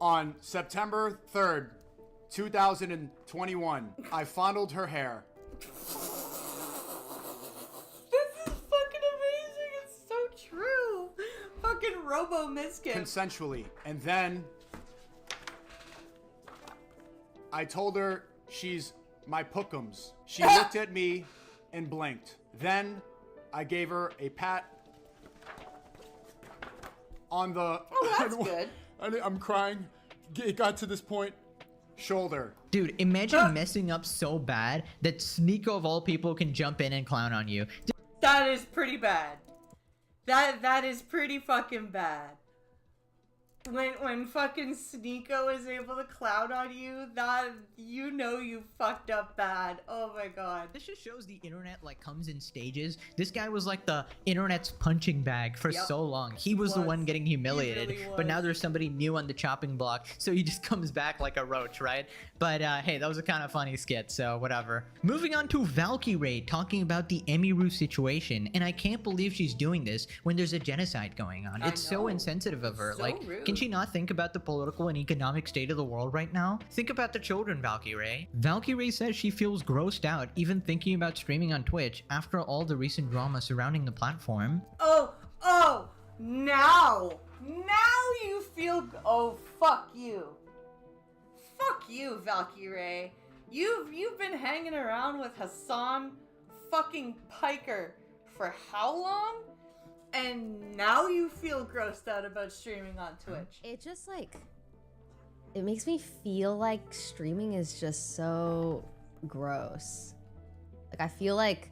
On September 3rd, 2021, I fondled her hair. This is fucking amazing. It's so true. Fucking Robo Mizkif. Consensually. And then I told her she's my pookums. She looked at me and blinked. Then I gave her a pat on the... Oh, that's good. I'm crying. It got to this point. Shoulder. Dude, imagine messing up so bad that Sneeko of all people can jump in and clown on you. That is pretty bad. That is pretty fucking bad. When fucking Sneeko is able to clown on you, that you know you fucked up bad. Oh my god. This just shows the internet like comes in stages. This guy was like the internet's punching bag for so long. He was the one getting humiliated, really but now there's somebody new on the chopping block, so he just comes back like a roach, right? But hey, that was a kind of funny skit, so whatever. Moving on to Valkyrie talking about the Emmiru situation, and I can't believe she's doing this when there's a genocide going on. It's so insensitive of her. So like, rude. can she not think about the political and economic state of the world right now? Think about the children, Valkyrie. Valkyrie says she feels grossed out even thinking about streaming on Twitch after all the recent drama surrounding the platform. Oh, now you feel, oh, fuck you. Fuck you, Valkyrie. You've been hanging around with Hassan fucking Piker for how long? And now you feel grossed out about streaming on Twitch. It just like, it makes me feel like streaming is just so gross. Like I feel like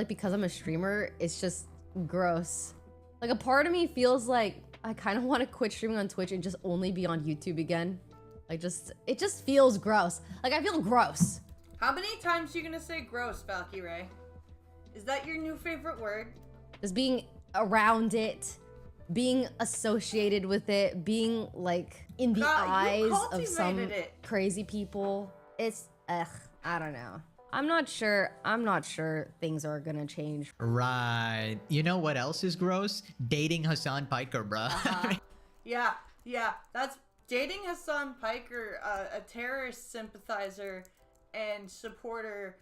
because I'm a streamer, it's just gross. Like a part of me feels like I kind of want to quit streaming on Twitch and just only be on YouTube again. Like it just feels gross. Like I feel gross. How many times are you gonna say gross, Valkyrie? Is that your new favorite word? Just being around it, being associated with it, being like in the eyes of some crazy people. It's I don't know. I'm not sure things are gonna change. Right. You know what else is gross? Dating Hassan Piker, bruh. Yeah, that's dating Hassan Piker, a terrorist sympathizer and supporter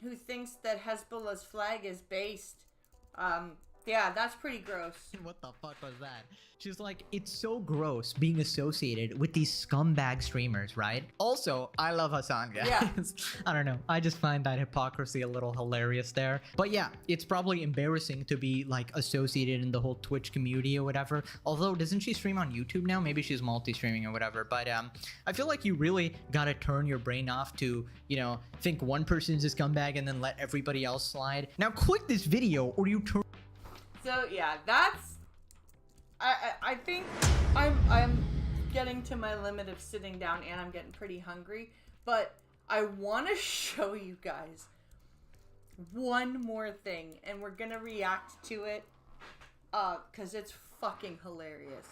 who thinks that Hezbollah's flag is based. Yeah, that's pretty gross. What the fuck was that? She's like, it's so gross being associated with these scumbag streamers, right? Also, I love Hassan, guys. Yeah. I don't know. I just find that hypocrisy a little hilarious there. But yeah, it's probably embarrassing to be like associated in the whole Twitch community or whatever. Although, doesn't she stream on YouTube now? Maybe she's multi-streaming or whatever. But I feel like you really gotta turn your brain off to, you know, think one person's a scumbag and then let everybody else slide. Now click this video or you turn... So yeah, that's... I think I'm getting to my limit of sitting down and I'm getting pretty hungry, but I want to show you guys one more thing and we're gonna react to it because it's fucking hilarious.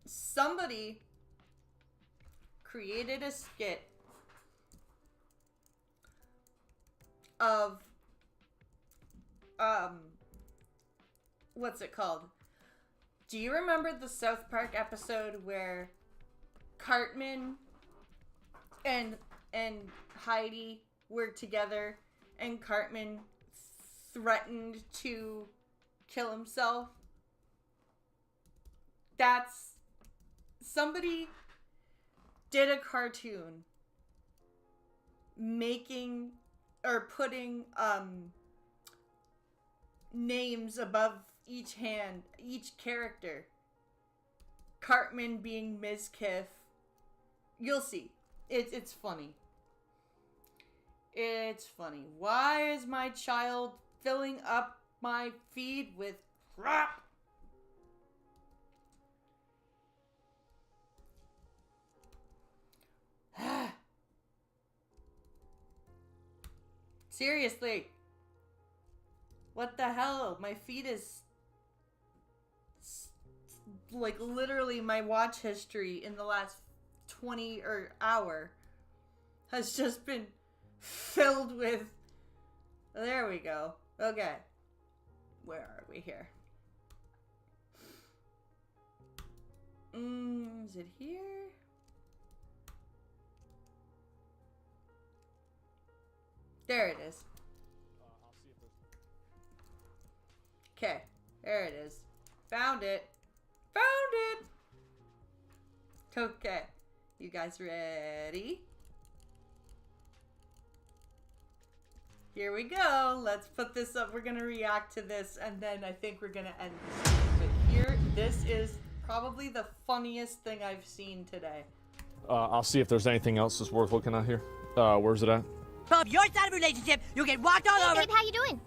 Somebody created a skit of what's it called? Do you remember the South Park episode where Cartman and Heidi were together and Cartman threatened to kill himself? That's... Somebody did a cartoon making or putting names above each character. Cartman being Mizkif. You'll see. It's funny. It's funny. Why is my child filling up my feed with crap. Seriously. What the hell? My feed is like literally my watch history in the last 20 or hour has just been filled with. There we go. Okay. Where are we here? Is it here? There it is. Okay, there it is. Found it. Found it! Okay, you guys ready? Here we go. Let's put this up. We're gonna react to this, and then I think we're gonna end this. But here, this is probably the funniest thing I've seen today. I'll see if there's anything else that's worth looking at here. Where's it at? From your side of the relationship, you get walked all over. Hey, babe, how you doing?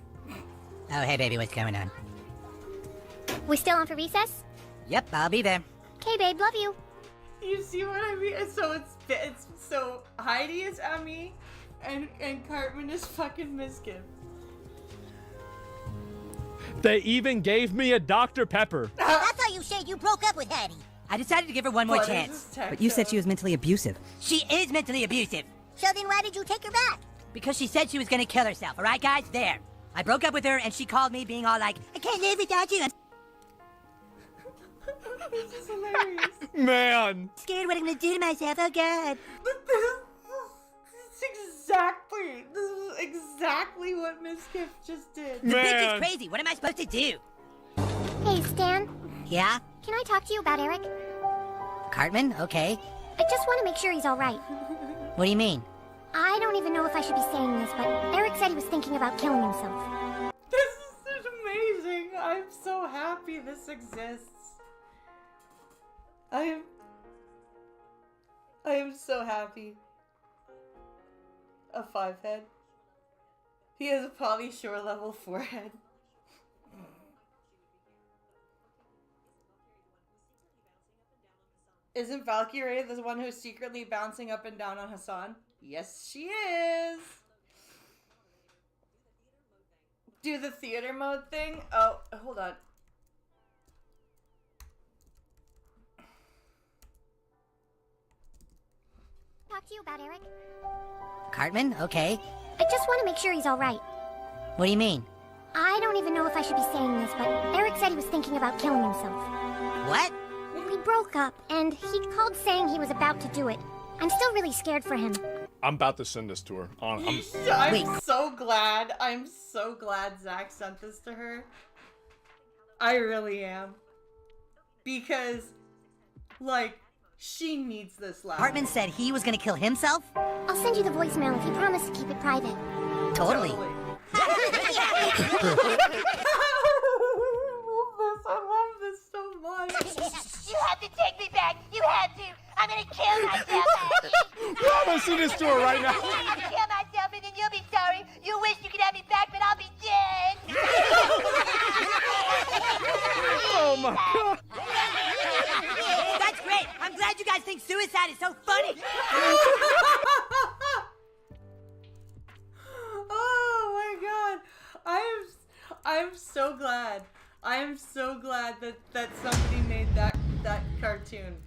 Oh, hey, baby, what's going on? We still on for recess? Yep, I'll be there. Okay, babe, love you. You see what I mean? So it's so Heidi is Emmy, and Cartman is fucking Mizkif. They even gave me a Dr. Pepper. I thought you said you broke up with Hattie. I decided to give her one more chance. But you said she was mentally abusive. She is mentally abusive. So then why did you take her back? Because she said she was gonna kill herself, alright guys? There. I broke up with her and she called me being all like, I can't live without you. This is hilarious. Man. I'm scared what I'm gonna do to myself, oh god. This is exactly what Mizkif just did. The bitch is crazy. What am I supposed to do? Hey, Stan. Yeah? Can I talk to you about Eric? Cartman? Okay. I just want to make sure he's alright. What do you mean? I don't even know if I should be saying this, but Eric said he was thinking about killing himself. This is amazing. I'm so happy this exists. I am so happy. A 5-head. He has a Polly Shore level 4-head. Isn't Valkyrie the one who's secretly bouncing up and down on Hassan? Yes, she is. Do the theater mode thing? Oh, hold on. Talk to you about Eric? Cartman? Okay. I just want to make sure he's alright. What do you mean? I don't even know if I should be saying this, but Eric said he was thinking about killing himself. What? We broke up, and he called saying he was about to do it. I'm still really scared for him. I'm about to send this to her. I'm so glad Zach sent this to her. I really am. Because, like, she needs this laugh. Hartman said he was gonna kill himself? I'll send you the voicemail if you promise to keep it private. Totally. I love this so much. You have to take me back. You have to. I'm gonna kill myself. I'm gonna send this to her right now. I'm gonna kill myself and then you'll be sorry. You wish you could have me back, but I'll be dead. Oh my god. That's great. I'm glad you guys think suicide is so funny. Oh my god. I'm so glad. I am so glad that somebody made that cartoon.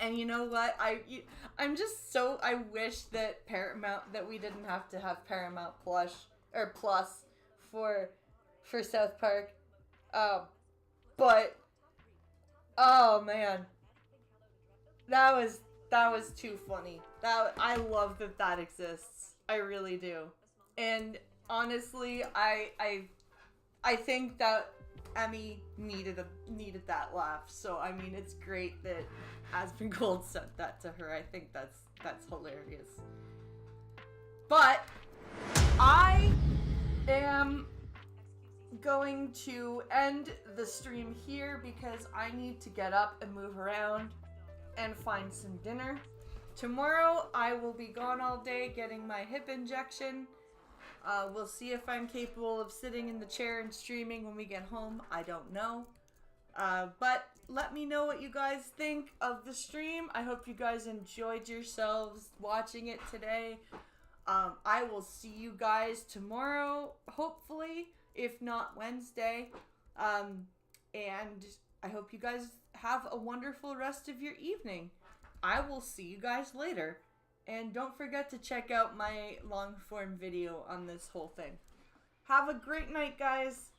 And you know what? I'm just so, I wish that we didn't have to have Paramount Plus for South Park. But oh man. That was too funny. I love that exists. I really do. And honestly, I think that Emmy needed that laugh. So I mean, it's great that Aspen Gold sent that to her. I think that's hilarious. But I am going to end the stream here because I need to get up and move around and find some dinner. Tomorrow I will be gone all day getting my hip injection. We'll see if I'm capable of sitting in the chair and streaming when we get home. I don't know. But let me know what you guys think of the stream. I hope you guys enjoyed yourselves watching it today. I will see you guys tomorrow, hopefully, if not Wednesday. And I hope you guys have a wonderful rest of your evening. I will see you guys later. And don't forget to check out my long form video on this whole thing. Have a great night, guys.